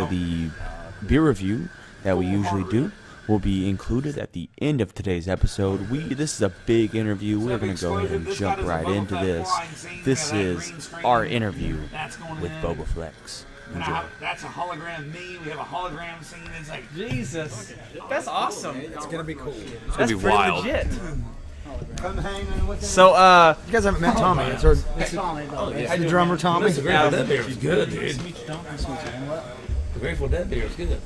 the beer review that we usually do will be included at the end of today's episode. This is a big interview. We're going to go ahead and jump right into this. This is our interview with Bobaflex. Enjoy. That's a hologram of me. We have a hologram scene. It's like, Jesus, that's awesome. It's gonna be cool. It's going to be wild. Legit. Come hanging with him. So, you guys haven't met Tommy. It's the drummer, Tommy. the Grateful Dead beer is good, dude. The Grateful Dead beer is good.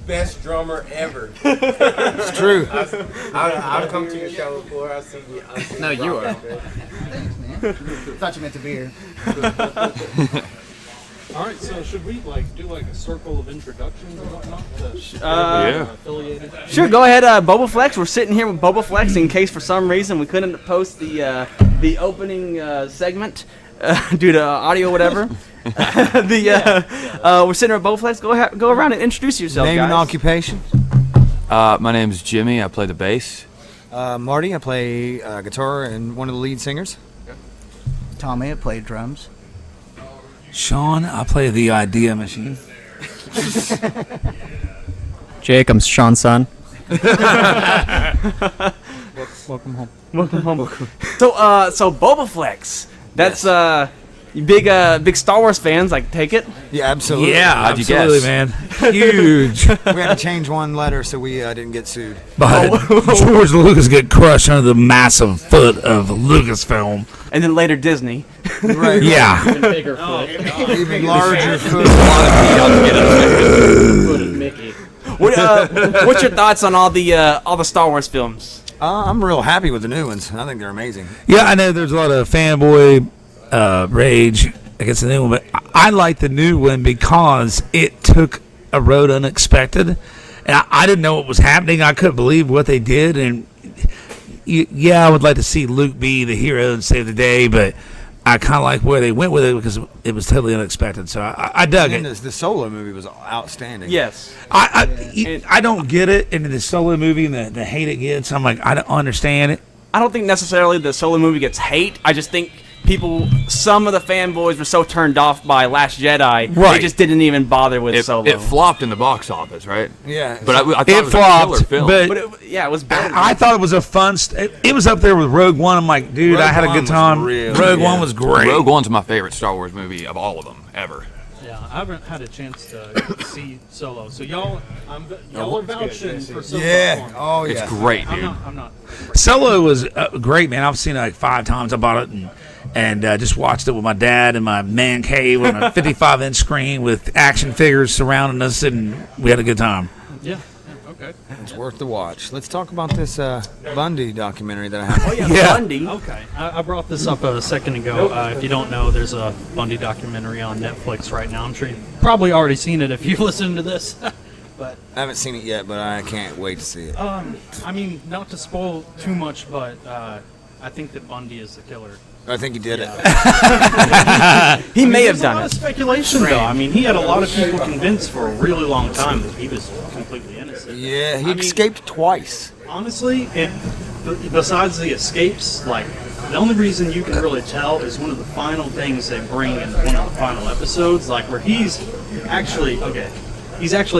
Best drummer ever. It's true. I've come to your show before. I've seen you. No, you are. Thought you meant the beer. All right, so should we do a circle of introductions and whatnot? Affiliated? Sure, go ahead, Bobaflex. We're sitting here with Bobaflex in case for some reason we couldn't post the opening segment due to audio or whatever. We're sitting here with Bobaflex. Go around and introduce yourself, Name guys. and occupation. My name's Jimmy. I play the bass. Marty, I play guitar and one of the lead singers. Tommy, I play drums. Sean, I play the idea machine. Jake, I'm Sean's son. Welcome home. Welcome home. So Bobaflex. That's you big Star Wars fans, take it. Yeah, absolutely. Yeah, How'd you absolutely, guess? man. Huge. We had to change one letter so we didn't get sued. But George Lucas get crushed under the massive foot of Lucasfilm. And then later Disney. Right. Yeah. Even bigger foot. Even larger foot. Foot of Mickey. What's your thoughts on all the Star Wars films? I'm real happy with the new ones. I think they're amazing. Yeah, I know there's a lot of fanboy rage against the new one, but I like the new one because it took a road unexpected. And I didn't know what was happening. I couldn't believe what they did. And yeah, I would like to see Luke be the hero and save the day, but I kind of like where they went with it because it was totally unexpected. So I dug And it. the Solo movie was outstanding. Yes. I don't get it in the Solo movie and the hate it gets. I'm like, I don't understand it. I don't think necessarily the Solo movie gets hate. I just think some of the fanboys were so turned off by Last Jedi, they just didn't even bother with Solo. It flopped in the box office, right? Yeah. But I thought It it was flopped, a killer film. but it was better. I thought it was a fun. It was up there with Rogue One. I'm like, dude, I had a good time. Rogue One was great. Rogue One's my favorite Star Wars movie of all of them ever. Yeah, I haven't had a chance to see Solo. So y'all are vouching for Solo. Yeah. Oh, yeah. It's great, dude. I'm not. Solo was great, man. I've seen it 5 times. I bought it and just watched it with my dad in my man cave on a 55-inch screen with action figures surrounding us, and we had a good time. Yeah. Okay. It's worth the watch. Let's talk about this Bundy documentary that I have. Yeah. Bundy. Okay. I brought this up a second ago. If you don't know, there's a Bundy documentary on Netflix right now. I'm sure you've probably already seen it if you've listened to this. But I haven't seen it yet, but I can't wait to see it. I mean, not to spoil too much, but I think that Bundy is the killer. I think he did it. He may have There's done a lot of it. speculation, though. I mean, he had a lot of people convinced for a really long time that he was completely innocent. Yeah, he escaped twice. Honestly, besides the escapes, the only reason you can really tell is one of the final things they bring in one of the final episodes, where he's actually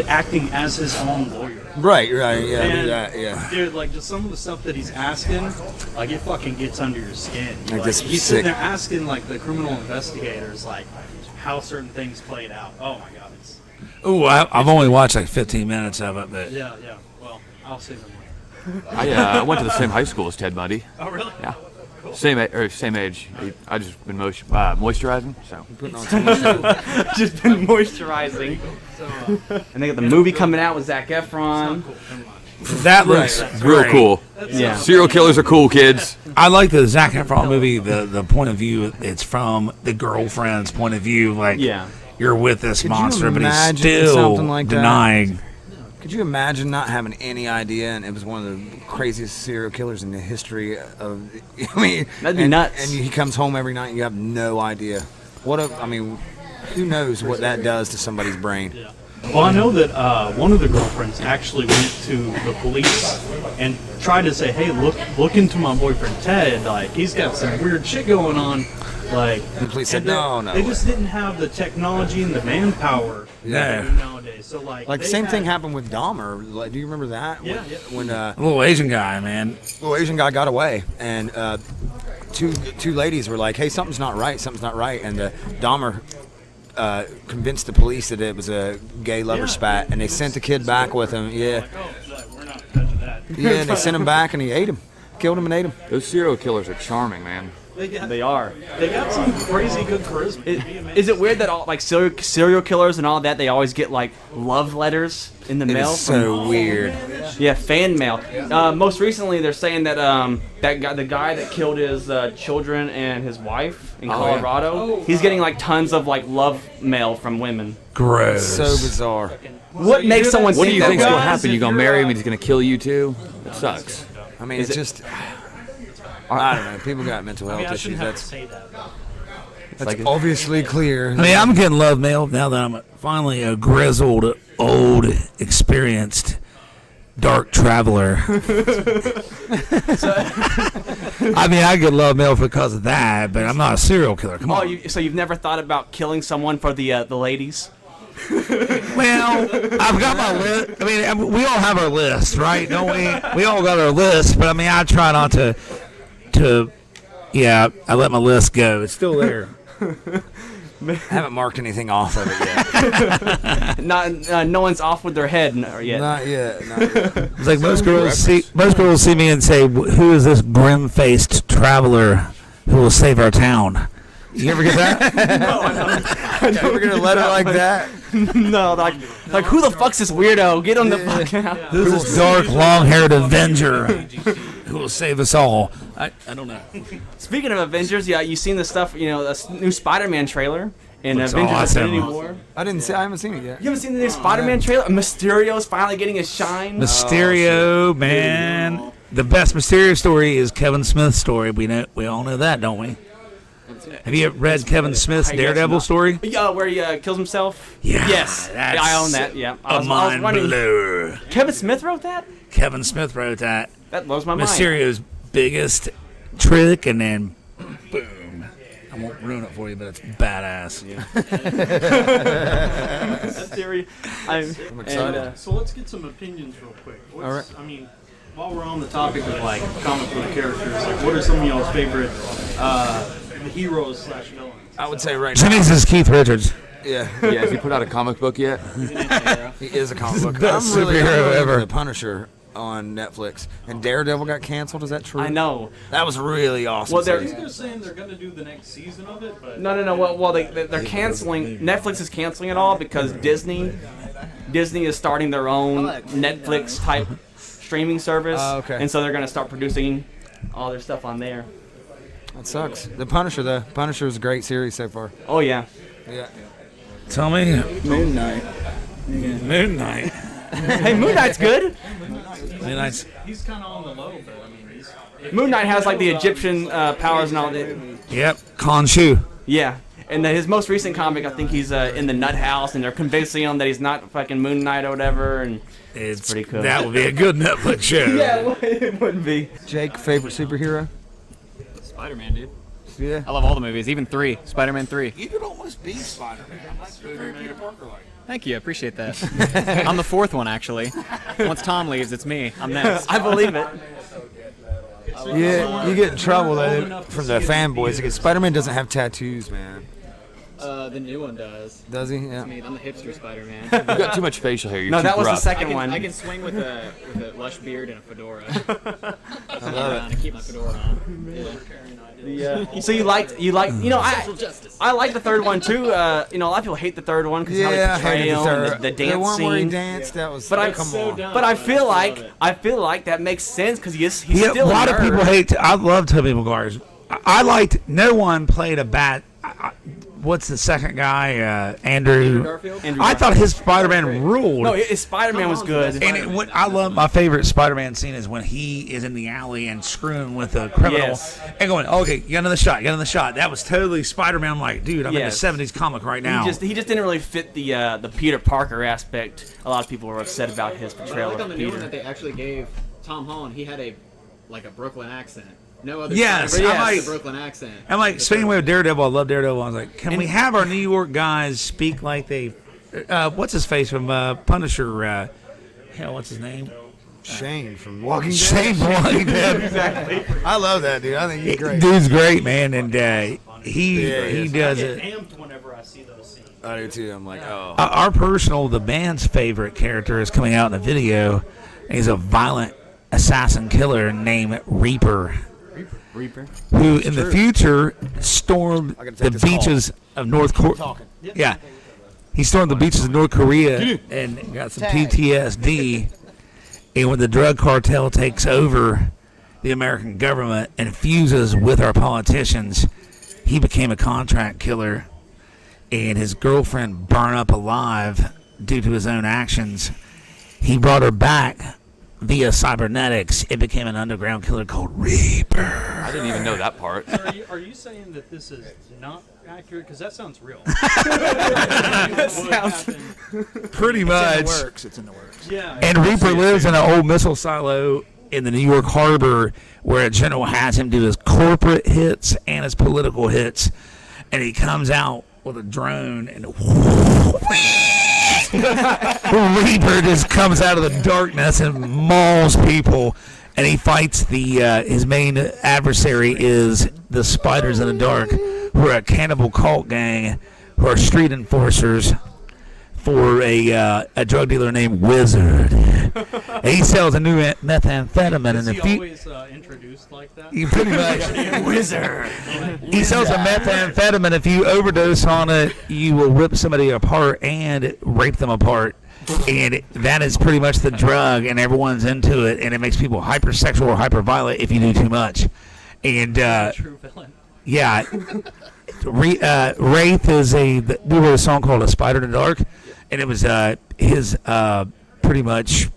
acting as his own lawyer. Right, yeah, And, yeah. Dude, just some of the stuff that he's asking, it fucking gets under your skin. This He's sick. sitting there asking, the criminal investigators, how certain things played out. Oh my god, it's... Ooh, I've only watched 15 minutes of it, but Yeah. Well, I'll see them later. I went to the same high school as Ted Bundy. Oh, really? Yeah. Same age. I just been moisturizing, so. Just been moisturizing. And they got the movie coming out with Zac Efron. that looks Real great. cool. Yeah. Serial killers are cool, kids. I like the Zac Efron movie. The point of view it's from the girlfriend's point of view. You're with this Could you monster, but he's imagine still something like that? denying. Could you imagine not having any idea, and it was one of the craziest serial killers in the history of? I mean, That'd be nuts. And he comes home every night, and you have no idea. Who knows what that does to somebody's brain? Yeah. Well, I know that one of the girlfriends actually went to the police and tried to say, "Hey, look into my boyfriend Ted. He's got some weird shit going on." The police said, "No." They just didn't have the technology and the manpower Yeah. that we do nowadays. okay, so like Like the they same had- thing happened with Dahmer. Like, do you remember that? Yeah, When Little Asian guy, man. little Asian guy got away, and two ladies were like, "Hey, something's not right. Something's not right." And Dahmer convinced the police that it was a gay lover spat, and they sent the kid back with him. Yeah, Like, oh, we're not touching that. yeah. And they sent him back, and he ate him, killed him, and ate him. Those serial killers are charming, man. They are. They got some crazy good charisma. Is it weird that all like serial killers and all that they always get like love letters in the It mail? is so weird. Yeah, fan mail. Most recently, they're saying that the guy that killed his children and his wife in Colorado, he's getting like tons of like love mail from women. Gross. So bizarre. What makes someone What do think you that? think's way? gonna happen? You gonna marry him and he's gonna kill you too? It sucks. I mean, it's just. I don't know. People got mental health I mean, I issues. shouldn't have to That's say that. that's obviously clear. I mean, I'm getting love mail now that I'm finally a grizzled, old, experienced dark traveler. I mean, I get love mail because of that, but I'm not a serial killer. Come on. So you've never thought about killing someone for the ladies? Well, I've got my list. I mean, we all have our list, right? Don't we? We all got our list, but I mean, I try not to. Yeah, I let my list go. It's still there. I haven't marked anything off of it yet. No one's off with their head yet. Not yet. Not yet. It's like most girls see me and say, "Who is this grim-faced traveler who will save our town?" You ever get that? You ever get a letter like that? No, like who the fuck's this weirdo? Get him the fuck out. Who's this dark, long-haired Avenger who will save us all? I don't know. Speaking of Avengers, yeah, you seen the stuff? You know, the new Spider-Man trailer in Looks Avengers awesome. Infinity War. I haven't seen it yet. You haven't seen the new Spider-Man trailer? Mysterio's finally getting a shine. Mysterio, man. The best Mysterio story is Kevin Smith's story. We all know that, don't we? Have you read Kevin Smith's I guess Daredevil not. story? Yeah, where he kills himself. Yeah, Yes. that's Yeah, I own that. Yeah. I A was mind wondering. blower. Kevin Smith wrote that? Kevin Smith wrote that. That blows my mind. Mysterio's biggest trick, and then boom. I won't ruin it for you, but it's badass. That theory. I'm excited. So let's get some opinions real quick. All right. I mean, while we're on the topic of like comic book characters, like what are some of y'all's favorite heroes / villains? I would say right now. Jimmy's is Keith Richards. Yeah, Yeah, has he put out a comic book yet? he is a comic book. best I'm really superhero into ever. The Punisher on Netflix, and Daredevil got canceled. Is that true? I know. That was really awesome. Well, they're- series. They're saying they're gonna do the next season of it, but No. Well, they're canceling. Netflix is canceling it all because Disney is starting their own Netflix type streaming service. Okay. And so they're gonna start producing all their stuff on there. That sucks. The Punisher, though. Punisher is a great series so far. Oh yeah. Yeah. Tell me. Moon Knight. Moon Knight. Hey, Moon Knight's good. Moon Knight's. he's kind of on the low. But I mean, he's Moon Knight has like the Egyptian powers and all that. Yep. Khonshu. Yeah. And his most recent comic, I think he's in the Nut House, and they're convincing him that he's not fucking Moon Knight or whatever. And It's pretty cool. That would be a good Netflix show. yeah, it wouldn't be. Jake, favorite superhero? Spider-Man, dude. Yeah. I love all the movies, even 3. Spider-Man 3. You could almost be Spider-Man. That's very Peter Parker like. Thank you, I appreciate that. I'm the 4th one, actually. Once Tom leaves, it's me. I'm next. I believe it. Yeah, you get in trouble though from the fanboys because Spider-Man doesn't have tattoos, man. The new one does. Does he? Yeah. I mean, I'm the hipster Spider-Man. You've got too much facial hair. You're No, too that was the gruff. second one. I can swing with a lush beard and a fedora. I love it. And keep my fedora on. So you like I like the third one too. A lot of people hate the third one because how they Yeah, I portray hated the him, third. the The dance one where he scene. danced, that was. But I come so on. dumb. But I feel like that makes sense because he's Yeah, still a lot of nerd. people hate. I love Tobey Maguire's. I liked. No one played a bad. What's the second guy? Andrew. Andrew I thought his Spider-Man ruled. No, his Spider-Man was good. And I love my favorite Spider-Man scene is when he is in the alley and screwing with a criminal Yes. and going, "Okay, you got another shot, you got another shot." That was totally Spider-Man. I'm like, dude, I'm Yes. in the '70s comic right now. He just didn't really fit the Peter Parker aspect. A lot of people were upset about his But I portrayal like on of the new one Peter. that they actually gave Tom Holland. He had a Brooklyn accent. No other. Yes, Spider-Man I'm has like- the Brooklyn accent. I'm like, same way with Daredevil. I love Daredevil. I was like, can we have our New York guys speak like they what's his face from Punisher? Hell, what's his name? Shane from Walking Dead. Shane from Walking Dead. Exactly. I love that dude. I think he's great. Dude's great, man, and he does I it. get amped whenever I see those scenes. I do too. I'm like, oh. The band's favorite character is coming out in the video. He's a violent assassin killer named Reaper. Reaper. Who in the future stormed I gotta the take this call. beaches of North Korea. Yeah. He stormed the beaches of North Korea and got some PTSD. And when the drug cartel takes over the American government and fuses with our politicians, he became a contract killer. And his girlfriend burned up alive due to his own actions. He brought her back via cybernetics. It became an underground killer called Reaper. I didn't even know that part. Are you saying that this is not accurate? Because that sounds real. Pretty much. It's in the works. Yeah. And Reaper lives in an old missile silo in the New York harbor where a general has him do his corporate hits and his political hits. And he comes out with a drone and Reaper just comes out of the darkness and mauls people. And he fights his main adversary is the Spiders in the Dark, who are a cannibal cult gang, who are street enforcers for a drug dealer named Wizard. And he sells a new methamphetamine. Is And he always introduced like that? you pretty much Wizard. He sells a methamphetamine. If you overdose on it, you will rip somebody apart and rape them apart. And that is pretty much the drug, and everyone's into it, and it makes people hypersexual or hyperviolent if you do too much. And True villain. yeah, Wraith is we wrote a song called "A Spider in the Dark," and it was his pretty much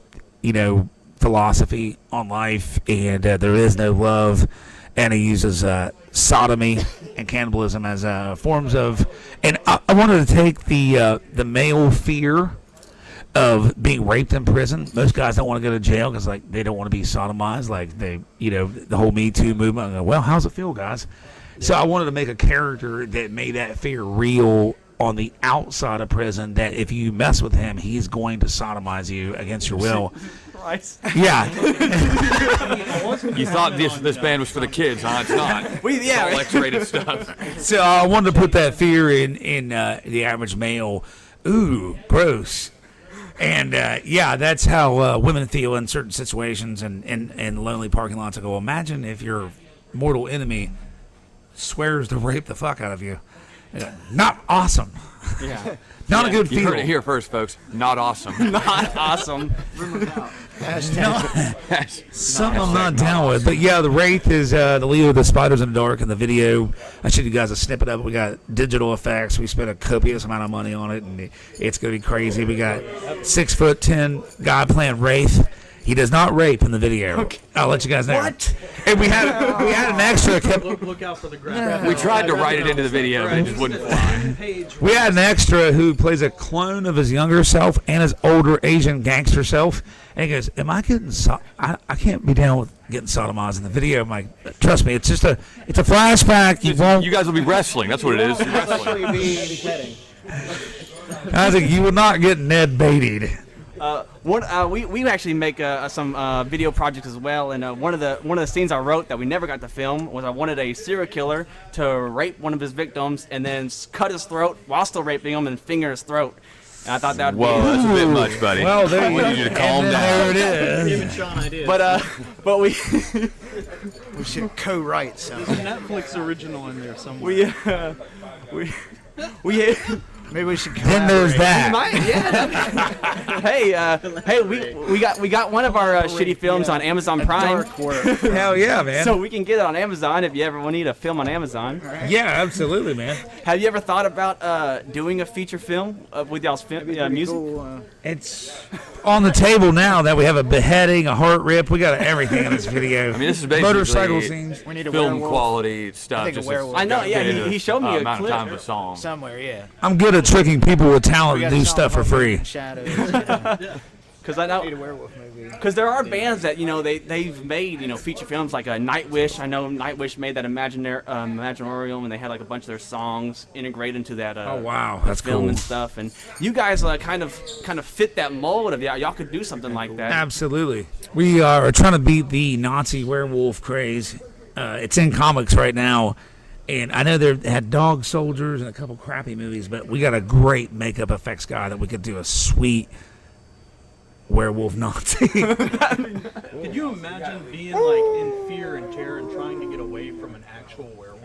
philosophy on life, and there is no love, and he uses sodomy and cannibalism as forms of. And I wanted to take the male fear of being raped in prison. Most guys don't want to go to jail because they don't want to be sodomized. The whole Me Too movement. I go, well, how's it feel, guys? Yeah. So I wanted to make a character that made that fear real on the outside of prison. That if you mess with him, he's going to sodomize you against your will. Right. Yeah. You thought this band was for the kids, huh? It's not. It's all X-rated stuff. So I wanted to put that fear in the average male. Ooh, gross. And that's how women feel in certain situations and lonely parking lots. I go, imagine if your mortal enemy swears to rape the fuck out of you. Not awesome. Yeah. Not a good You feel. heard it here first, folks. Not awesome. Not awesome. Something I'm not down with. But yeah, the Wraith is the leader of the Spiders in the Dark in the video. I showed you guys a snippet of it. We got digital effects. We spent a copious amount of money on it, and it's going to be crazy. We got 6'10" guy playing Wraith. He does not rape in the video. Okay. I'll let you guys know. What? And we had an extra. Look out for the graphic. We tried to write it into the video, but it just wouldn't fly. We had an extra who plays a clone of his younger self and his older Asian gangster self. And he goes, am I getting I can't be down with getting sodomized in the video. I'm like, trust me, it's a flashback. You guys will be wrestling. That's what it is. Especially beheading. I was like, you will not get Ned baited. We actually make some video projects as well, and one of the scenes I wrote that we never got to film was I wanted a serial killer to rape one of his victims and then cut his throat while still raping him and finger his throat. And I thought that would Whoa, that's a bit much, buddy. Well, there we need you to calm down. There it is. Giving Sean ideas. But we We should co-write something. There's a Netflix original in there somewhere. we Maybe we should. Then there's that. hey, we got one of our shitty films on Amazon Prime. Hell yeah, man. So we can get it on Amazon if you ever need a film on Amazon. Yeah, absolutely, man. Have you ever thought about doing a feature film with y'all's music? It's on the table now that we have a beheading, a heart rip. We got everything in this video. I mean, this is basically motorcycle scenes. We need a film werewolf. quality stuff. I think Just a werewolf. I know, yeah. He showed me a amount clip. of time of a song. Somewhere, yeah. I'm good at tricking people with talent We to got do a song stuff for called free. Shadows. Because I know, Need a werewolf movie. because there are bands that they've made feature films like Nightwish. I know Nightwish made that Imaginarium, and they had like a bunch of their songs integrated into that. Oh wow, that's film cool. and stuff. And you guys kind of fit that mold of y'all could do something like that. Absolutely. We are trying to beat the Nazi werewolf craze. It's in comics right now. And I know they had Dog Soldiers and a couple crappy movies, but we got a great makeup effects guy that we could do a sweet werewolf Nazi. Could you imagine being like in fear and terror and trying to get away from an actual werewolf?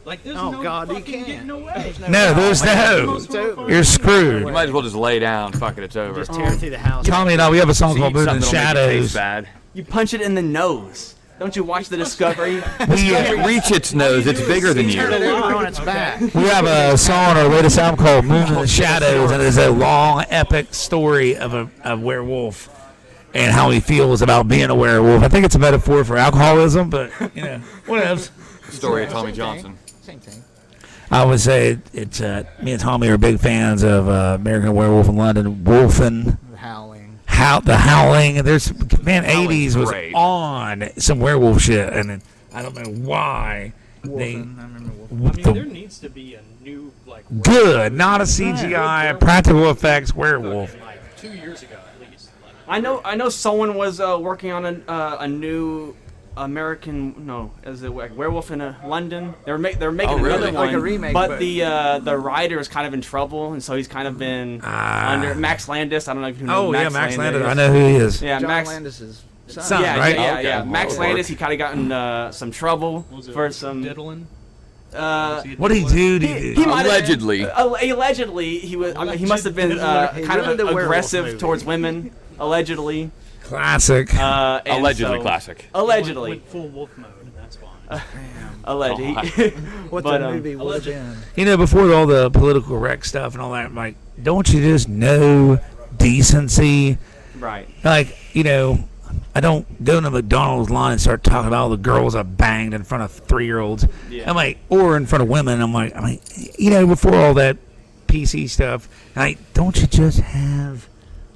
Like there's Oh, no God, you fucking can't. getting away. No, there's no. It's over. You're screwed. You might as well just lay down. Fuck it, it's over. Just tear through the house. Tommy and I, we have a song So called eat Moon in the something that'll make it taste Shadows. bad. You punch it in the nose. Don't you watch the Discovery? We, Reach its nose. It's bigger than Turn you. it over on its back. we have a song on our latest album called Moon in the Shadows, and it's a long, epic story of a werewolf and how he feels about being a werewolf. I think it's a metaphor for alcoholism, but, whatever. Story of Tommy Johnson. Same thing. I would say it's me and Tommy are big fans of American Werewolf in London, Wolfen, The Howling. the Howling. There's 80s was great. on some werewolf shit, and then, I don't know why they Wolfen. I remember Wolfen. I mean, there needs to be a new like good, not a CGI, practical effects werewolf. like 2 years ago at least. I know someone was working on a new American is it like Werewolf in London? They're making Oh, really? another one, Like a remake, but but- the writer is kind of in trouble, and so he's kind of been under Max Landis. I don't know if you know. Oh who yeah, Max Landis. is. I know who he is. Yeah, John Max. Landis's son. Son, Yeah, right? yeah, Okay. yeah. Max That'll Landis. work. He kind of got in some trouble Was it for some. diddling? What did he do? He might have- Allegedly. Allegedly, he was. I mean, he must have been kind ruined the of werewolf aggressive movie. towards women. Allegedly. Classic. And Allegedly so- classic. Allegedly. Went full wolf mode, and that's fine. Allegedly. What But, the movie would have been. Before all the political correct stuff and all that, I'm like, don't you just know decency? Right. Like, I don't go to McDonald's line and start talking about all the girls I banged in front of 3-year-olds. Yeah. I'm like, or in front of women. I'm like, before all that PC stuff, like, don't you just have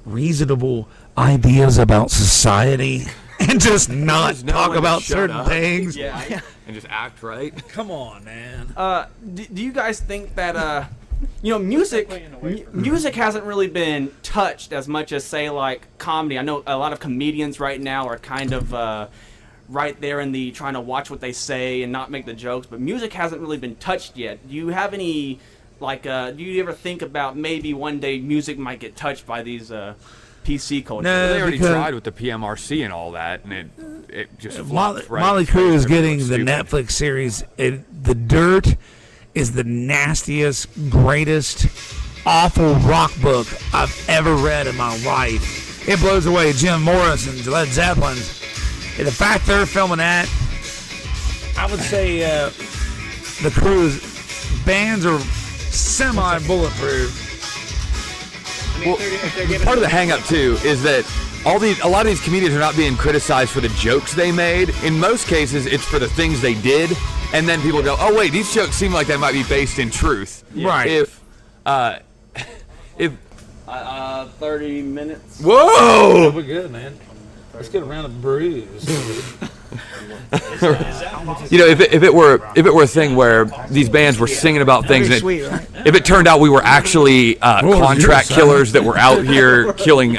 reasonable ideas about society and just not Just know talk when to about shut certain up. things? Yeah. And just act right. Come on, man. Do you guys think that music hasn't really been touched as much as say like comedy? I know a lot of comedians right now are kind of right there in the trying to watch what they say and not make the jokes, but music hasn't really been touched yet. Do you have any do you ever think about maybe one day music might get touched by these PC culture? No. They already because- tried with the PMRC and all that, and it just Molly, flopped right Molly in the Crew face. is getting the Stupid. Netflix series. The Dirt is the nastiest, greatest, awful rock book I've ever read in my life. It blows away Jim Morrison's Led Zeppelin's. And the fact they're filming that, I would say the Crew's bands are semi-bulletproof. Well, part of the hang-up too is that a lot of these comedians are not being criticized for the jokes they made. In most cases, it's for the things they did, and then people go, "Oh wait, these jokes seem like they might be based in truth." Right. If 30 minutes. whoa, We're good, man. Let's get around a bruise. if it were a thing where these bands were singing about things, Pretty and sweet, right? if it turned out we were actually contract killers that were out here killing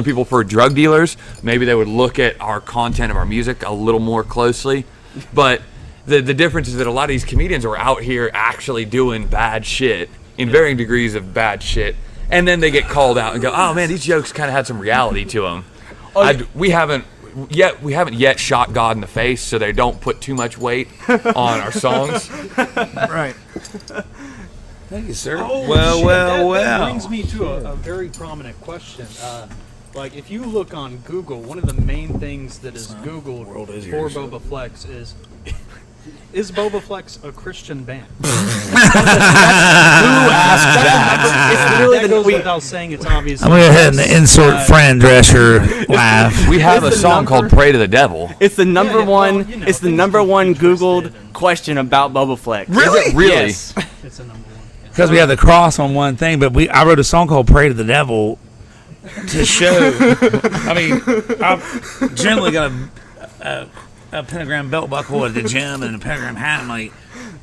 people for drug dealers, maybe they would look at our content of our music a little more closely. But the difference is that a lot of these comedians are out here actually doing bad shit in varying degrees of bad shit, and then they get called out and go, "Oh man, these jokes kind of had some reality to them." We haven't yet shot God in the face, so they don't put too much weight on our songs. Right. Thank you, sir. That brings me to a very prominent question. Like, if you look on Google, one of the main things that is Googled for Bobaflex is Bobaflex a Christian band? It's really That goes without saying. It's obvious. I'm going to go ahead and insert Fran Drescher laugh. We have a It's the song called number- "Pray to the Devil." It's the number Yeah, one. well, you know, it's the things number can be one Googled twisted question about Bobaflex. Really? Really? Yes. It's a number one. Because we have the cross on one thing, but I wrote a song called "Pray to the Devil" to show. I mean, I've generally got a pentagram belt buckle at the gym and a pentagram hat. I'm like,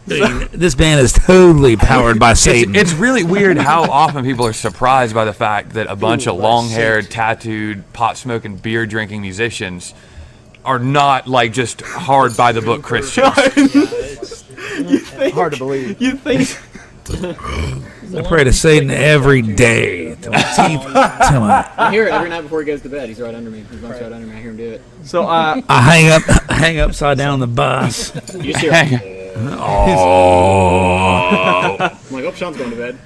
dude, this band is totally powered by Satan. It's really weird how often people are surprised by the fact that a bunch of long-haired, tattooed, pot-smoking, beer-drinking musicians are not like just hard by the book Christians. Hard to believe. You think? I pray to Satan every day. I hear it every night before he goes to bed. He's right under me. He's right under me. I hear him do it. So I hang upside down on the bus. You just hear it. Oh. I'm like, oh, Sean's going to bed.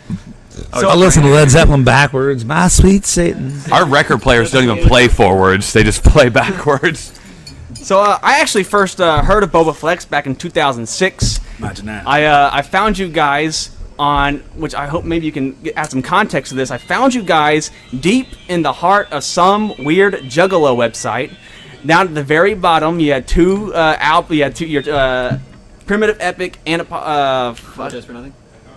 So I listen to Led Zeppelin backwards. My sweet Satan. Our record players don't even play forwards; they just play backwards. So I actually first heard of Bobaflex back in 2006. Imagine that. I found you guys on, which I hope maybe you can add some context to this. I found you guys deep in the heart of some weird Juggalo website. Down at the very bottom, you had two your Primitive Epic and Apologize for nothing.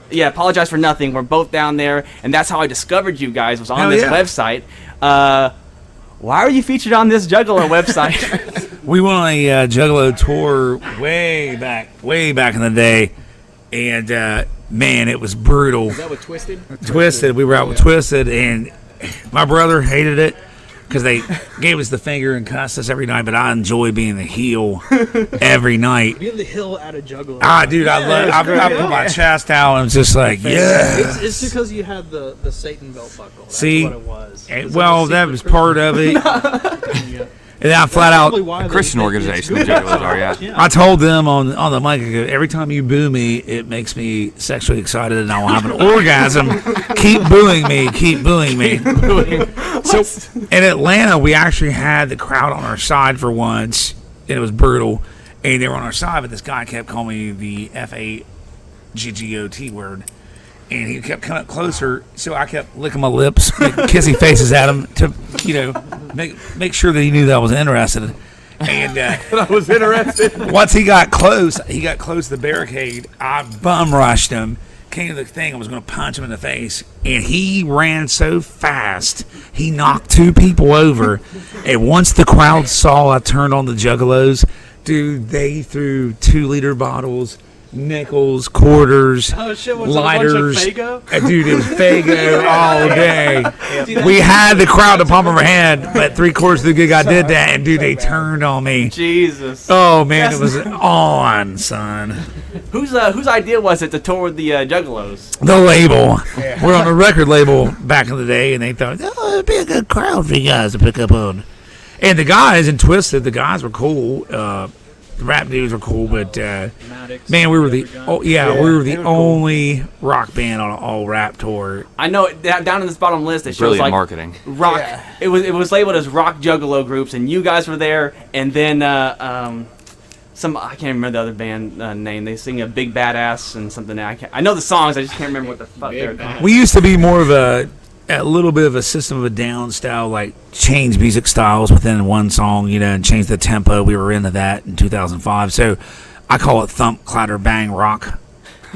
Yeah, Apologize for Nothing. We're both down there, and that's how I discovered you guys. Was on Hell this yeah. website. Why are you featured on this Juggalo website? We went on a Juggalo tour way back in the day, and man, it was brutal. Is that with Twisted? Twisted. We were out with Twisted, and my brother hated it because they gave us the finger and cussed us every night. But I enjoy being the heel every night. Being the hill at a Juggalo. Dude, I put my chest out and was just like, yeah. It's because you had the Satan belt buckle. That's See? what it was. Well, that was part of it. And then I flat out, A Christian organization, the Juggalos are, yeah. I told them on the mic, I go, every time you boo me, it makes me sexually excited and I will have an orgasm. Keep booing me. Keep booing me. So in Atlanta, we actually had the crowd on our side for once, and it was brutal. And they were on our side, but this guy kept calling me the FAGGOT word. And he kept coming up closer, so I kept licking my lips, making kissy faces at him to, make sure that he knew that I was interested. And I was interested. once he got close to the barricade. I bum rushed him, came to the thing, I was going to punch him in the face, and he ran so fast, he knocked two people over. And once the crowd saw I turned on the Juggalos, dude, they threw 2-liter bottles, nickels, quarters, lighters. Dude, Dude, it was Fago all day. We had the crowd to pump our hand, but 3/4 of the good guy did that, and dude, they turned on me. Jesus. Oh man, it was on, son. Whose idea was it to tour with the Juggalos? The label. We're on a record label back in the day, and they thought, oh, it'd be a good crowd for you guys to pick up on. And the guys in Twisted, the guys were cool. The rap dudes were cool, but man, we were the only rock band on an all rap tour. I know down in this bottom list it shows Brilliant like marketing. rock. It was labeled as rock Juggalo groups, and you guys were there, and then some I can't remember the other band name. They sing a Big Badass and something. I know the songs. I just can't remember what the fuck they're called. We used to be more of a little bit of a System of a Down style, like change music styles within one song, and change the tempo. We were into that in 2005. So I call it thump, clatter, bang, rock.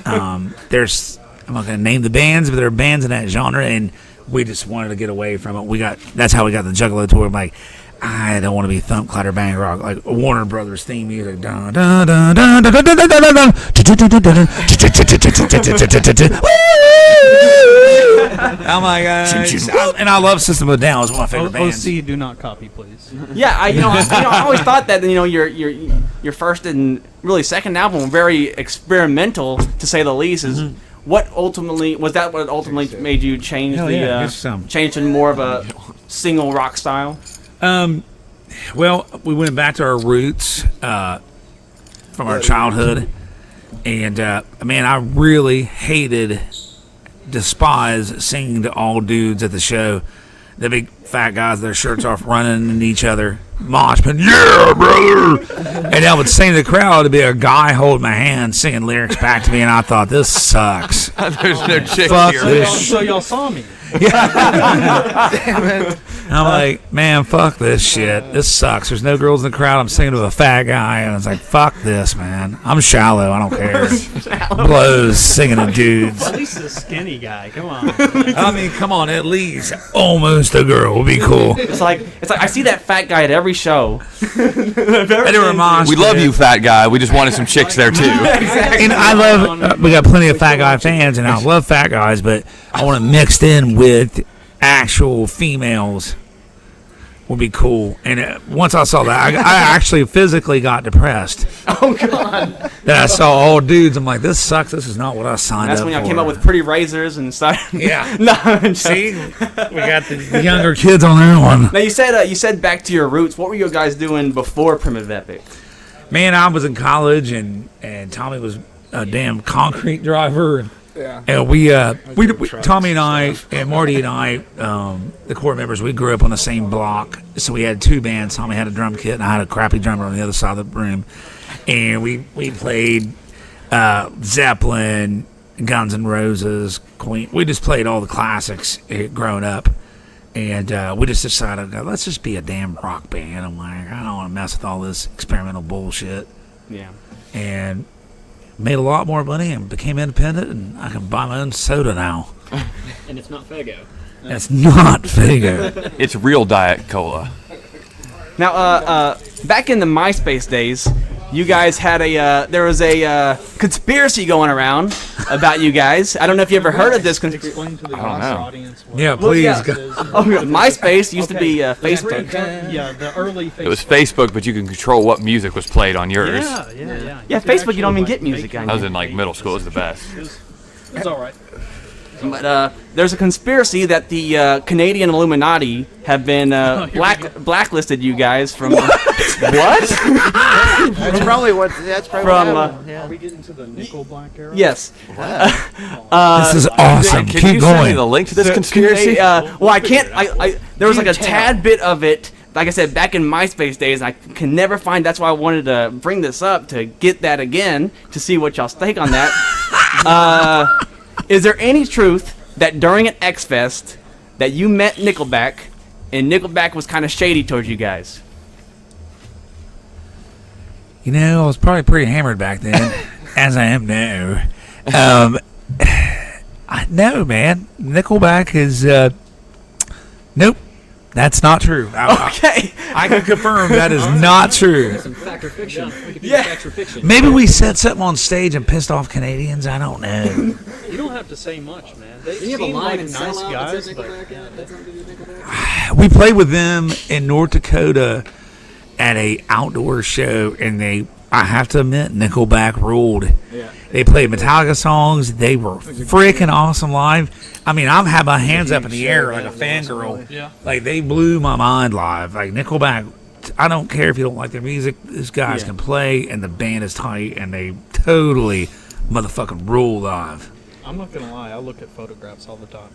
I'm not going to name the bands, but there are bands in that genre, and we just wanted to get away from it. That's how we got the Juggalo tour. I'm like, I don't want to be thump, clatter, bang, rock, like Warner Brothers theme music. Dun, dun, dun, dun, dun, dun, dun, dun, dun, dun. Oh my gosh! And I love System of a Down. It's one of my favorite bands. OC, do not copy, please. Yeah, I always thought that your first and really second album were very experimental, to say the least. Is what ultimately made you change change to more of a single rock style? Well, we went back to our roots from our childhood, and man, I really despise singing to all dudes at the show. The big fat guys, their shirts off, running into each other, mosh pit, yeah, brother. And I would sing to the crowd to be a guy holding my hand, singing lyrics back to me, and I thought, this sucks. There's no chick Fuck here. this. So y'all saw me. I'm like, man, fuck this shit. This sucks. There's no girls in the crowd. I'm singing to a fat guy, and I was like, fuck this, man. I'm shallow. I don't care. Blows singing to dudes. At least the skinny guy. Come on. I mean, come on. At least almost a girl would be cool. It's like I see that fat guy at every show. It reminds We me. love you, fat guy. We just wanted some chicks there too. And I love, we got plenty of fat guy fans, and I love fat guys, but I want to mixed in with actual females would be cool. And once I saw that, I actually physically got depressed. Oh God! That I saw all dudes. I'm like, this sucks. This is not what I signed That's up for. when I came up with pretty razors and stuff. Yeah. No. I'm just- See, we got the younger kids on that one. Now you said back to your roots. What were you guys doing before Primitive Epic? Man, I was in college, and Tommy was a damn concrete driver. And we Tommy and I and Marty and I, the core members, we grew up on the same block. So we had two bands. Tommy had a drum kit, and I had a crappy drummer on the other side of the room. And we played Zeppelin, Guns N' Roses, Queen. We just played all the classics growing up. And we just decided, let's just be a damn rock band. I'm like, I don't want to mess with all this experimental bullshit. Yeah. And made a lot more money and became independent, and I can buy my own soda now. And it's not Fago. That's not Fago. It's real Diet Cola. Now, back in the MySpace days, you guys had there was a conspiracy going around about you guys. I don't know if you ever heard of this. Explain to the audience. What Yeah, please. yeah. Oh, MySpace used to be Facebook. Yeah, the early Facebook. It was Facebook, but you can control what music was played on yours. Yeah. Yeah, Facebook, you don't even get music on I was you. in like middle school. It was the best. It's all right. But there's a conspiracy that the Canadian Illuminati have been blacklisted you guys from what? That's probably what. That's probably From, what happened. Yeah. Are we getting to the nickel black era? Yes. This is awesome. Can Keep you send me going. the link to this conspiracy? Well, I can't. There was like a tad bit of it. Like I said, back in MySpace days, I can never find. That's why I wanted to bring this up to get that again to see what y'all's take on that. Is there any truth that during an X Fest that you met Nickelback and Nickelback was kind of shady towards you guys? You know, I was probably pretty hammered back then, as I am now. No, man. Nickelback is, nope. That's not true. Okay. I can confirm that is not true. Some fact or fiction. We could do Yeah. fact or fiction. Maybe we said something on stage and pissed off Canadians. I don't know. You don't have to say much, man. They You have a seem line like and nice sell out guys, that's but Nickelback. That's not really Nickelback. We played with them in North Dakota at a outdoor show, and I have to admit, Nickelback ruled. Yeah. They played Metallica songs. They were freaking awesome live. I mean, I've had my hands up in the air like a fangirl. Yeah. Like, they blew my mind live. Like, Nickelback, I don't care if you don't like their music. These guys can play, and the band is tight, and they totally motherfucking rule live. I'm not gonna lie. I look at photographs all the time.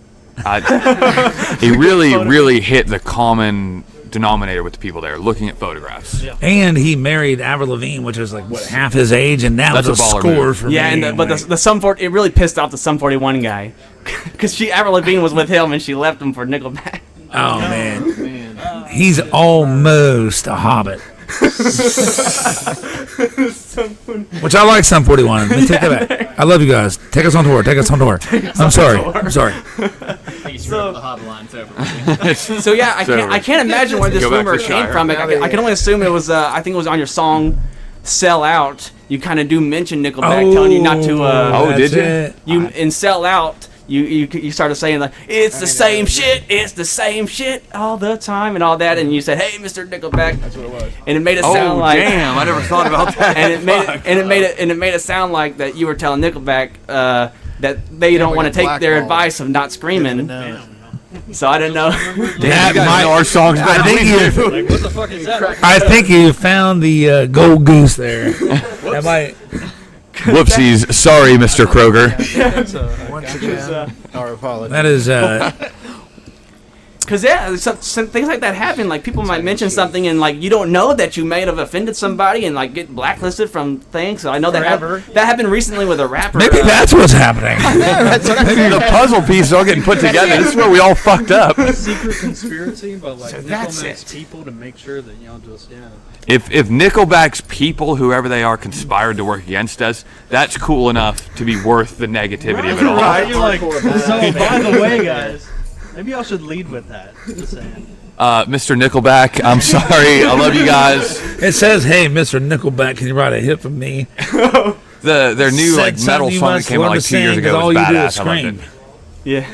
He really hit the common denominator with the people there, looking at photographs. Yeah. And he married Avril Lavigne, which was like, what, half his age, and that That's was a a baller score move. for Yeah, me. and but the Sum 40, it really pissed off the Sum 41 guy, because Avril Lavigne was with him and she left him for Nickelback. Oh, man. He's almost a hobbit. Which I like Sum 41. Let me take that back. I love you guys. Take us on tour. I'm sorry. You screwed up the hobby line. It's over. So yeah, I can't imagine where this Go back rumor to came Shire. from. I can only assume it was. I think it was on your song "Sell Out." You kind of do mention Nickelback, telling you not to. Oh, did that's you? it. You in "Sell Out." You started saying like it's the same shit all the time and all that, and you said, "Hey, Mr. Nickelback," that's what it was, and it made it sound like damn! I never thought about that. and it made it sound like that you were telling Nickelback that they don't want to take their advice of not screaming. So I didn't know. That You guys might- know our songs better I than think we do. Like, what the fuck is that? I think you found the gold goose there. That might. Whoopsies! Sorry, Mr. Kroeger. That's Once again, our apologies. That is. Because some things like that happen. Like people might mention something, and like you don't know that you may have offended somebody, and like get blacklisted from things. So I know that happened recently with a rapper. Maybe that's what's happening. The puzzle pieces all getting put together. This is where we all fucked up. Secret conspiracy, but like Nickelback's people to make sure that If Nickelback's people, whoever they are, conspired to work against us, that's cool enough to be worth the negativity of it all. Right, you're like, so by the way, guys, maybe y'all should lead with that. Just saying. Mr. Nickelback, I'm sorry. I love you guys. It says, "Hey, Mr. Nickelback, can you write a hit for me?" Their new like metal song that came out like 2 years ago was badass. I loved it. Yeah.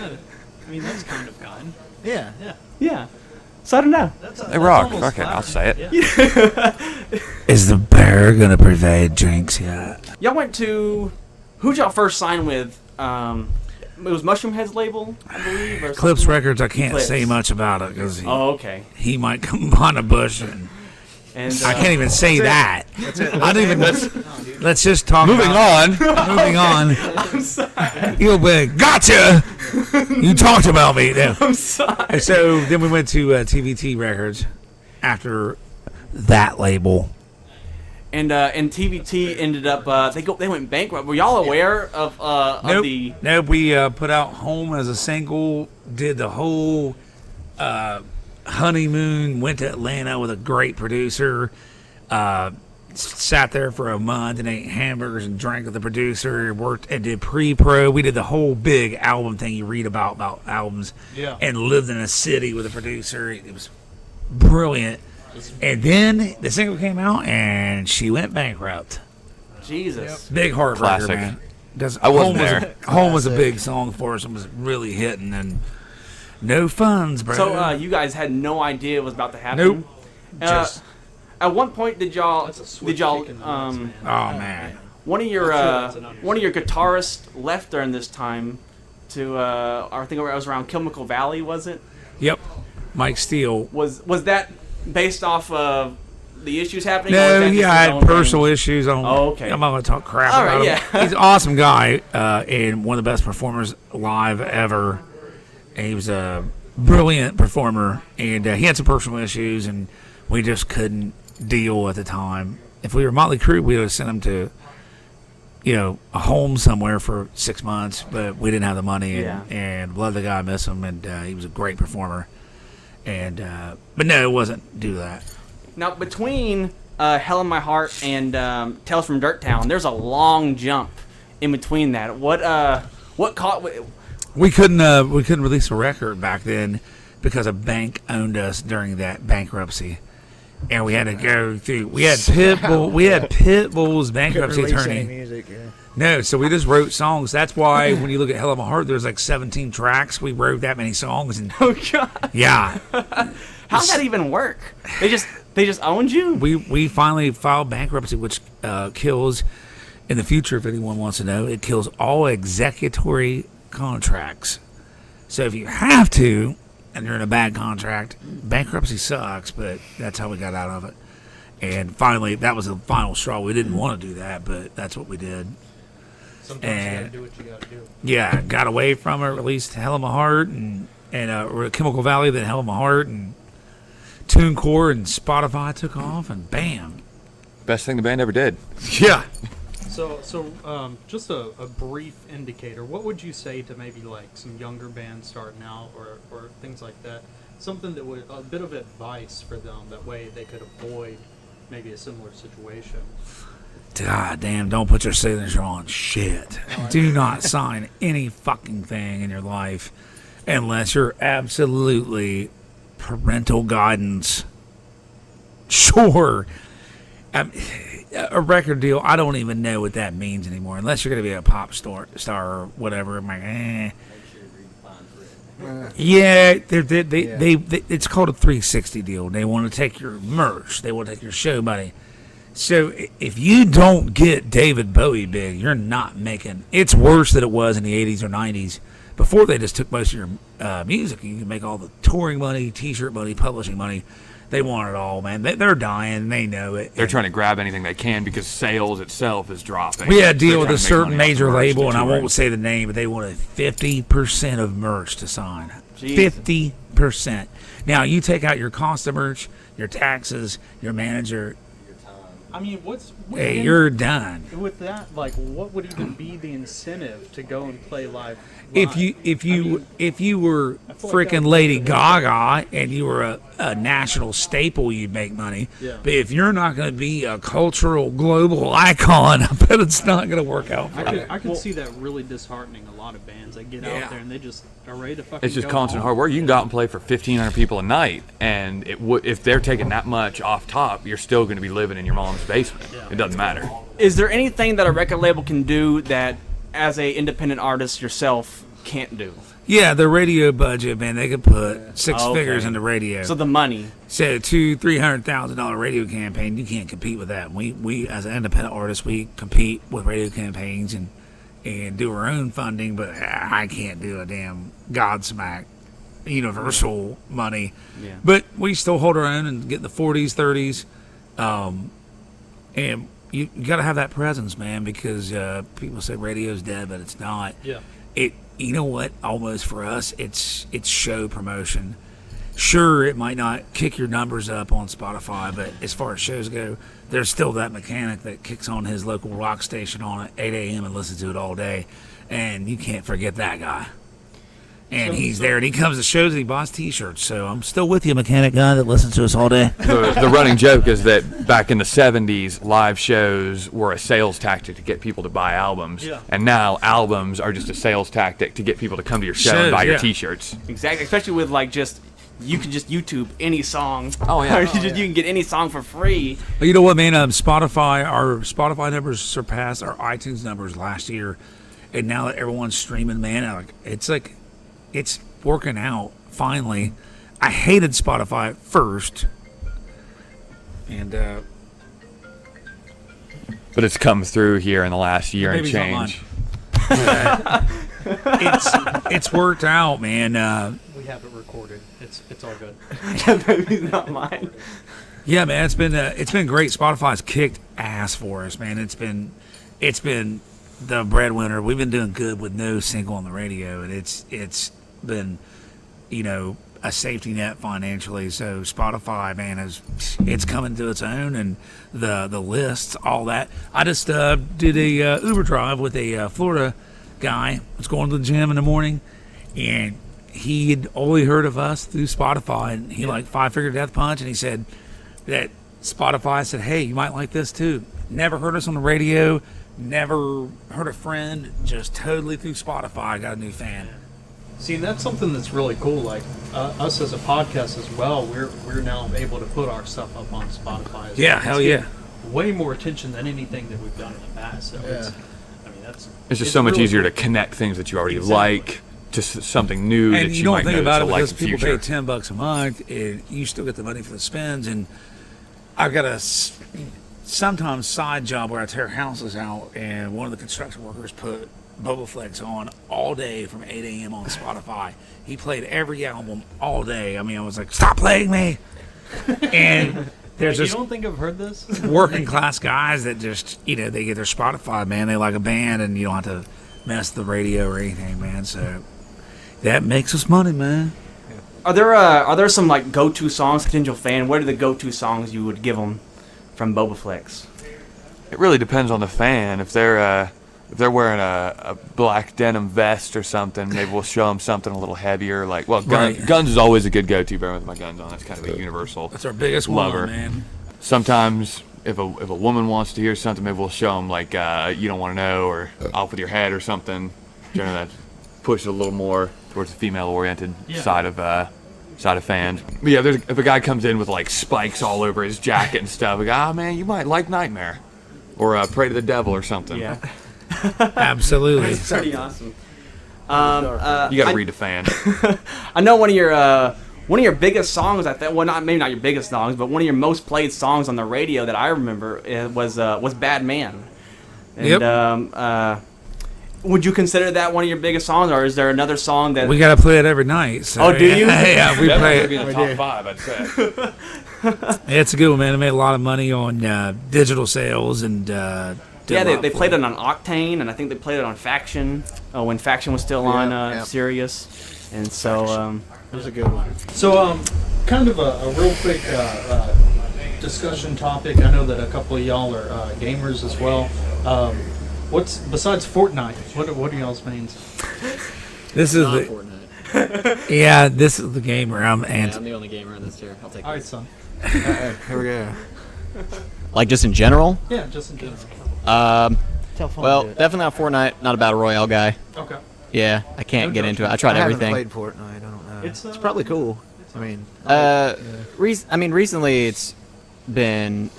I mean, that's kind of kind. Yeah. Yeah. So I don't know. They rock. Fuck it, I'll say it. Is the bear gonna provide drinks yet? Y'all went to who'd y'all first sign with? It was Mushroom Head's label, I believe. Or Clips something? Records. I can't Clips. say much about it because okay. he might come behind a bush and I can't even say that. I don't even. Let's just talk. Moving on. Moving on. I'm sorry. You'll be gotcha. You talked about me. Then. I'm sorry. And so then we went to TVT Records after that label. And TVT ended up they went bankrupt. Were y'all aware of the? Nope. We put out Home as a single. Did the whole honeymoon. Went to Atlanta with a great producer. Sat there for a month and ate hamburgers and drank with the producer. Worked and did pre-pro. We did the whole big album thing you read about albums. Yeah. And lived in a city with a producer. It was brilliant. And then the single came out and she went bankrupt. Jesus. Big heartbreaker, Classic. man. I wasn't there. Home was a big song for us and was really hitting and no funds, bro. So you guys had no idea it was about to happen. Nope. Just at one point did y'all oh man. one of your guitarists left during this time to I think it was around Chemical Valley, was it? Yep. Mike Steele. Was that based off of the issues happening? No, I had personal issues. Okay. I'm not going to talk crap All about right, him. yeah. He's an awesome guy and one of the best performers live ever. And he was a brilliant performer, and he had some personal issues, and we just couldn't deal at the time. If we were Motley Crue, we would have sent him to, a home somewhere for 6 months, but we didn't have the money, and love the guy, miss him, and he was a great performer. And but no, it wasn't due to that. Now between Hell in My Heart and Tales from Dirt Town, there's a long jump in between that. What caught? We couldn't release a record back then because a bank owned us during that bankruptcy, and we had to go through. We had Pitbull's bankruptcy attorney. Music, yeah. No, so we just wrote songs. That's why when you look at Hell of a Heart, there's like 17 tracks. We wrote that many songs, and Oh God! yeah, How'd that even work? They just owned you. we finally filed bankruptcy, which kills in the future. If anyone wants to know, it kills all executory contracts. So if you have to, and you're in a bad contract, bankruptcy sucks, but that's how we got out of it. And finally, that was the final straw. We didn't want to do that, but that's what we did. Sometimes And- you gotta do what you gotta do. Yeah, got away from it, released Hell of My Heart, and Chemical Valley, then Hell of My Heart, and TuneCore and Spotify took off, and bam. Best thing the band ever did. Yeah. So just a brief indicator. What would you say to maybe like some younger bands starting out or things like that? Something that would a bit of advice for them. That way they could avoid maybe a similar situation. God damn, don't put your signature on shit. Do not sign any fucking thing in your life unless you're absolutely parental guidance. Sure. A record deal, I don't even know what that means anymore. Unless you're going to be a pop star or whatever. I'm like, Yeah, it's called a 360 deal. They want to take your merch. They want to take your show money. So if you don't get David Bowie big, you're not making. It's worse than it was in the 80s or 90s before they just took most of your music. You can make all the touring money, T-shirt money, publishing money. They want it all, man. They're dying. They know it. They're trying to grab anything they can because sales itself is dropping. We had a deal They're with a trying to make certain money off the major merch label, and I touring. won't say the name, but they wanted 50% of merch to sign. Jesus. 50%. Now, you take out your cost of merch, your taxes, your manager, I mean, what's hey, you're done. with that? Like, what would even be the incentive to go and play live? If you were freaking Lady Gaga and you were a national staple, you'd make money. Yeah. But if you're not going to be a cultural global icon, I bet it's not going to work out for you. I could see that really disheartening a lot of bands. They get Yeah. out there and they just are ready to fucking. It's just go constant home. hard work. You can go out and play for 1,500 people a night, and if they're taking that much off top, you're still going to be living in your mom's basement. It doesn't matter. Is there anything that a record label can do that, as a independent artist yourself, can't do? Yeah, the radio budget, man, they could put six Okay. figures into radio. So the money. So $200,000-$300,000 radio campaign, you can't compete with that. We as an independent artist, we compete with radio campaigns and do our own funding, but I can't do a damn Godsmack universal money. Yeah. But we still hold our own and get the 40s, 30s, and you got to have that presence, man, because people say radio's dead, but it's not. Yeah. You know what? Almost for us, it's show promotion. Sure, it might not kick your numbers up on Spotify, but as far as shows go, there's still that mechanic that kicks on his local rock station on at 8 a.m. and listens to it all day, and you can't forget that guy. And he's there, and he comes to shows and he buys T-shirts. So I'm still with you, mechanic guy that listens to us all day. The running joke is that back in the 70s, live shows were a sales tactic to get people to buy albums. Yeah. And now albums are just a sales tactic to get people to come to your show and Shows, buy your yeah. T-shirts. Exactly. Especially with you can just YouTube any song. Oh, yeah. Or you can get any song for free. But you know what, man? Our Spotify numbers surpassed our iTunes numbers last year, and now that everyone's streaming, man, it's working out finally. I hated Spotify at first, and But it's come through here in the last year and Maybe it's not change. it's worked out, man. We have it recorded. It's all good. Maybe not mine. Yeah, man, it's been great. Spotify's kicked ass for us, man. It's been the breadwinner. We've been doing good with no single on the radio, and it's been, a safety net financially. So Spotify, man, it's coming to its own, and the lists, all that. I just did a Uber drive with a Florida guy. Was going to the gym in the morning, and he had only heard of us through Spotify, and he liked Five Finger Death Punch, and he said that Spotify said, hey, you might like this too. Never heard us on the radio, never heard a friend, just totally through Spotify got a new fan. See, that's something that's really cool. Like us as a podcast as well, we're now able to put our stuff up on Spotify. Yeah, It's hell yeah. getting way more attention than anything that we've done in the past. So It's just so much really easier cool. to connect things that you already Exactly. like to something new that And you you don't might think know about to it like because in the people future. pay $10 a month, and you still get the money for the spins. And I've got a sometimes side job where I tear houses out, and one of the construction workers put Bobaflex on all day from 8 a.m. on Spotify. He played every album all day. I mean, I was like, stop playing me. And there's You this don't think I've heard this? working class guys that just, they get their Spotify, man. They like a band, and you don't have to mess the radio or anything, man. So that makes us money, man. Are there some go-to songs, potential fan? What are the go-to songs you would give them from Bobaflex? It really depends on the fan. If they're wearing a black denim vest or something, maybe we'll show them something a little heavier. Right. Guns is always a good go-to. Bear with my guns on. That's kind of a universal. That's our biggest lover. one, man. Sometimes if a woman wants to hear something, maybe we'll show them you don't want to know or off with your head or something. Generally, that pushes a little more towards the female-oriented side of fans. But yeah, if a guy comes in with spikes all over his jacket and stuff, man, you might like Nightmare or Pray to the Devil or something. Yeah. Absolutely. It's pretty awesome. You got to read the fan. I know one of your biggest songs. Maybe not your biggest songs, but one of your most played songs on the radio that I remember was "Bad Man." And, Yep. Would you consider that one of your biggest songs, or is there another song that? We got to play it every night. So, Oh, do you? Yeah, we play Definitely it. be in the top 5, I'd say. Yeah, it's a good one, man. They made a lot of money on digital sales and. Yeah, they played it on Octane, and I think they played it on Faction when Faction was still on Sirius, and so It was a good one. So, kind of a real quick discussion topic. I know that a couple of y'all are gamers as well. What's besides Fortnite? What are y'all's mains? This is Not the Fortnite. yeah. This is the gamer I'm Yeah, and I'm the only gamer in this tier. I'll take All right, it. son. Here we go. Like just in general? Yeah, just in general. Well, definitely not Fortnite. Not a battle royale guy. Okay. Yeah, I can't get into it. I tried everything. I haven't played Fortnite. I don't know. It's, It's probably cool. I mean, Recently it's been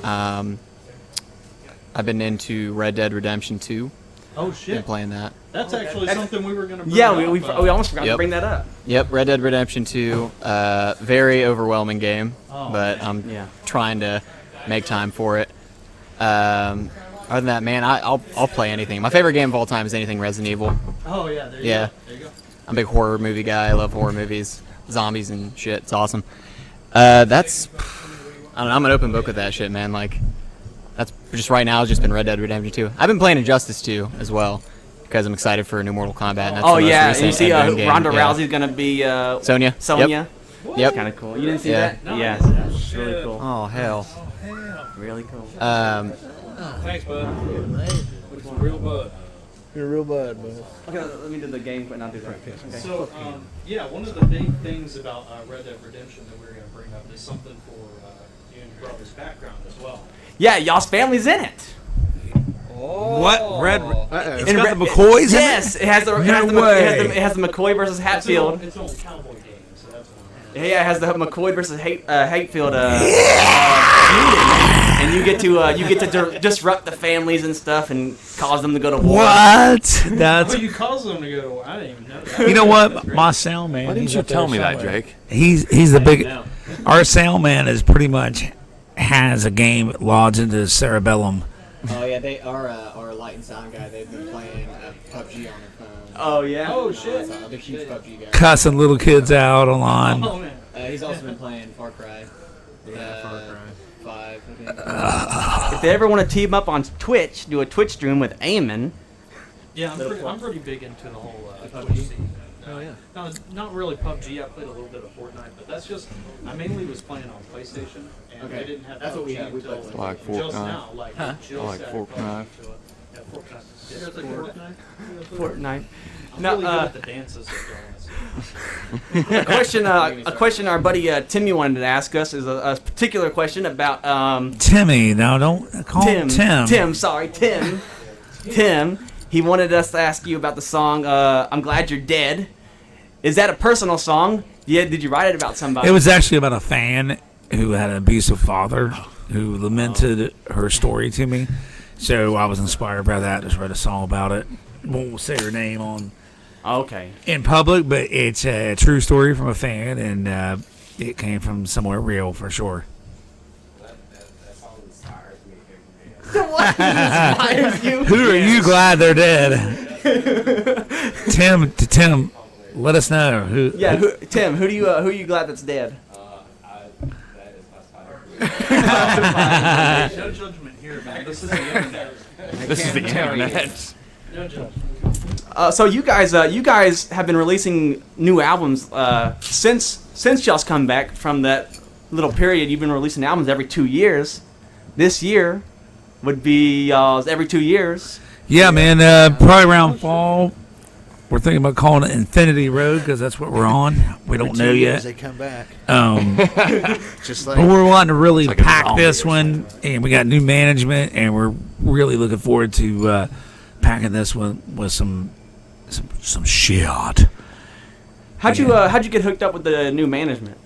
I've been into Red Dead Redemption 2. Oh Been shit. playing that. That's actually something we were gonna. Bring yeah, up, we almost forgot to Yep. bring that up. Yep, Red Dead Redemption 2. Very overwhelming game, Oh, but I'm Yeah. trying to make time for it. Other than that, man, I'll play anything. My favorite game of all time is anything Resident Evil. Oh yeah, there you Yeah. go. There you go. I'm a big horror movie guy. I love horror movies, zombies and shit. It's awesome. That's I don't know. I'm an open book with that shit, man. Like that's just right now. It's just been Red Dead Redemption 2. I've been playing Injustice 2 as well because I'm excited for a new Mortal Kombat. And that's Oh the most yeah, and recent you see end game. Ronda Yeah. Rousey's gonna be Sonya. Sonya. Yep. Kind of cool. You didn't see Yeah. that? Yeah. It's really cool. Oh hell. Really cool. Thanks, bud. Real bud. you're a real bud, bud. Okay, let me do the game, but not do that. Okay. So, yeah, one of the big things about Red Dead Redemption that we're going to bring up is something for you and your brother's background as well. Yeah, y'all's family's in it. what red? It's In got Red- the McCoys in it. Yes, it has the it has the McCoy versus Hatfield. It's an old cowboy game, so that's one. Yeah, it has the McCoy versus Hatfield feud, and you get to disrupt the families and stuff and cause them to go to war. What? That's Oh, you caused them to go. I didn't even know that. you know what? My sound man. Why didn't he's you up there tell me that, somewhere. Jake? He's the big. No. Our sound man is pretty much has a game lodged into his cerebellum. Oh yeah, they are our light and sound guy. They've been playing PUBG on their phone. Oh yeah. Oh shit. I'm a big huge PUBG guy. Cussing little kids out online. Oh man. He's also been playing Far Cry. Far Cry 5. I think. If they ever want to team up on Twitch, do a Twitch stream with Eamon. Yeah, I'm pretty big into the whole PUBG scene. Oh yeah. No, not really PUBG. I played a little bit of Fortnite, but that's just I mainly was playing on PlayStation, and Okay. they didn't have That's PUBG what we had. We until played Like just Fortnite. now. Like Jill I like said, Fortnite. Yeah, Fortnite. You guys like Fortnite? Fortnite. I'm No, really good at the dances. A question our buddy Timmy wanted to ask us is a particular question about Timmy, now don't call him Tim. Tim. He wanted us to ask you about the song "I'm Glad You're Dead." Is that a personal song? Yeah. Did you write it about somebody? It was actually about a fan who had an abusive father who lamented her story to me. So I was inspired by that. Just wrote a song about it. Won't say her name on Okay. in public, but it's a true story from a fan, and it came from somewhere real for sure. What inspires you? Who are you glad they're dead? Tim, let us know who. Yeah, Tim. Who are you glad that's dead? No judgment here, man. This is the internet. This is the internet. No judgment. So you guys have been releasing new albums since y'all's come back from that little period. You've been releasing albums every 2 years. This year would be every 2 years. Yeah, man. Probably around fall. We're thinking about calling it Infinity Road because that's what we're on. We don't know yet. They come back. Just But like we're wanting to really like a pack zombie this or one, and we got new management, and we're really looking forward to packing this one with some shit. How'd you get hooked up with the new management?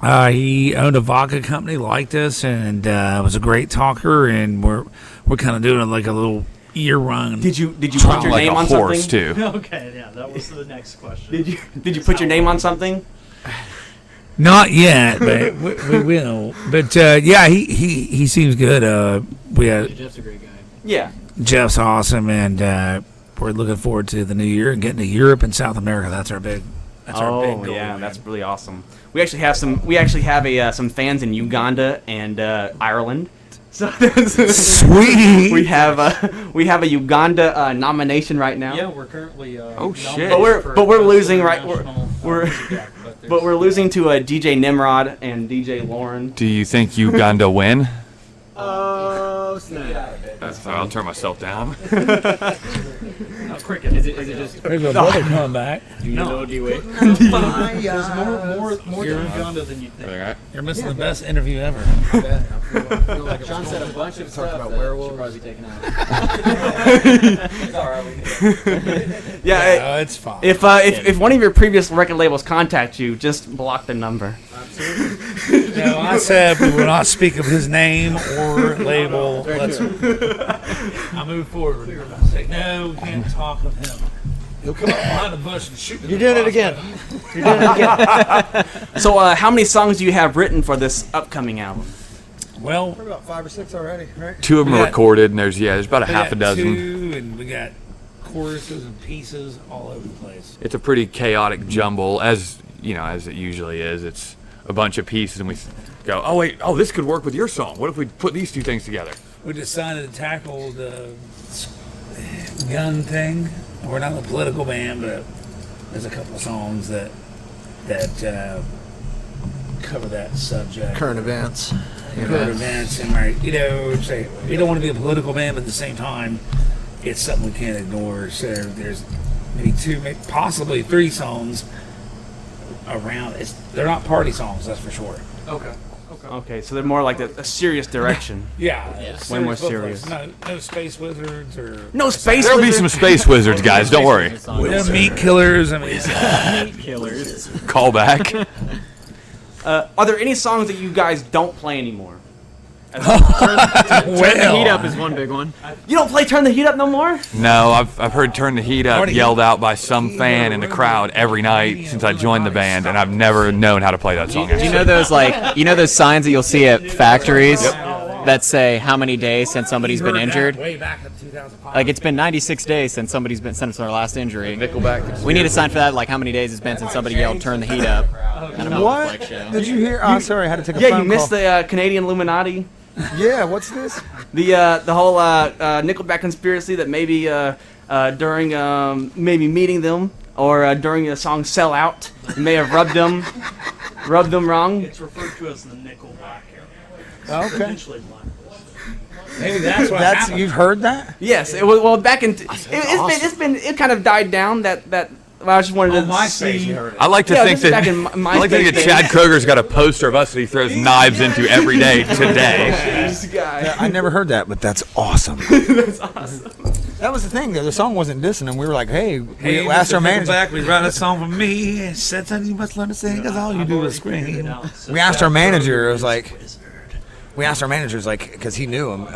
He owned a vodka company, liked us, and was a great talker, and we're kind of doing like a little year run. Did you put Sound your like name a on horse something? too. Okay, yeah, that was the next question. Did you put your name on something? Not yet, but we will. But yeah, he seems good. We had Jeff's a great guy. Yeah. Jeff's awesome, and we're we're looking forward to the new year and getting to Europe and South America. That's our big. That's our big goal. Yeah, man. that's really awesome. We actually have some fans in Uganda and Ireland. So Sweet. we have a Uganda nomination right now. Yeah, we're currently. Oh, shit. But we're losing right. We're But we're losing to DJ Nimrod and DJ Lauren. Do you think Uganda win? Oh snap! I'll turn myself down. cricket. Is it just? There's my brother coming back. No, do you wait? There's More than Uganda than you think. You're missing the best interview ever. John said a bunch of stuff about that werewolves. should probably be taken out. Yeah, No, it's fine. if one of your previous record labels contact you, just block the number. No, I said we will not speak of his name or label. I move forward. I say, no, we can't talk of him. He'll come up behind the bush and shoot me. You're doing it again. You're doing it again. So, how many songs do you have written for this upcoming album? Well, We're about 5 or 6 already, right? 2 of them We are got- recorded, and there's about a we half a got dozen. 2, and we got choruses and pieces all over the place. It's a pretty chaotic jumble, as it usually is. It's a bunch of pieces, and we go, oh wait, this could work with your song. What if we put these 2 things together? We decided to tackle the gun thing. We're not a political band, but there's a couple of songs that cover that subject. Current events. Current events, and say we don't want to be a political band, but at the same time, it's something we can't ignore. So there's maybe 2, maybe possibly 3 songs around. They're not party songs, that's for sure. Okay, so they're more like a serious direction. Yeah, Way more serious. serious. No space wizards or No space. There'll be some space wizards, guys. Don't worry. no meat killers. I mean, Call back. Are there any songs that you guys don't play anymore? Heat Up is one big one. You don't play Turn the Heat Up no more? No, I've heard "Turn the Heat Up" Marty. yelled out by some fan in the crowd every night since I joined the band, and I've never known how to play that song. Do you know those those signs that you'll see at factories that say how many days since somebody's been injured? Way back in 2005. Like it's been 96 days since somebody's been since their last injury. Nickelback. We need a sign for that, like how many days it's been since somebody yelled "Turn the heat up." Kind of What? Bobaflex show. Did you hear? Oh, sorry, I had to take a Yeah, phone you missed call. the Canadian Illuminati. Yeah, what's this? The whole Nickelback conspiracy that maybe during maybe meeting them or during the song "Sell Out," you may have rubbed them wrong. It's referred to as the Nickelback era. Okay. Eventually Black. Maybe that's what That's happened. you've heard that? Yes, it was well back in. It kind of died down. That well, I just wanted to MySpace, see. you heard it. I like to Yeah, think this is back that in I like to think that MySpace Chad Kroeger's got a poster of us that he throws knives into every day today. This guy. I never heard that, but that's awesome. That's awesome. That was the thing, though. The song wasn't dissing, and we were like, hey, we asked our manager. Back, we wrote a song for me and said something you must learn to sing because all you do is scream. We asked our manager. It was like, because he knew him,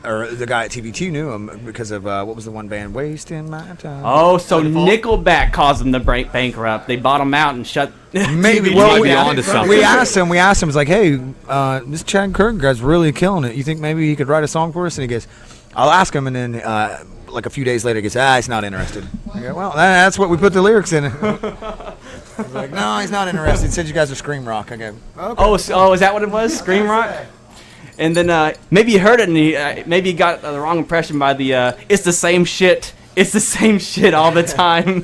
or the guy at TVT knew him because of what was the one band, Wasting My Time. Oh, so Nickelback caused them to break bankrupt. They bought them out and shut. Maybe. TV Well, might we, be onto something. we asked him. It's like, hey, this Chad Kroeger guy's really killing it. You think maybe he could write a song for us? And he goes, I'll ask him. And then, like a few days later, he goes, he's not interested. I go, well, that's what we put the lyrics in. I was like, no, he's not interested. He said you guys are scream rock. I go, okay. Oh, is that what it was? Scream Rock? And then maybe you heard it and maybe you got the wrong impression by the it's the same shit. It's the same shit all the time.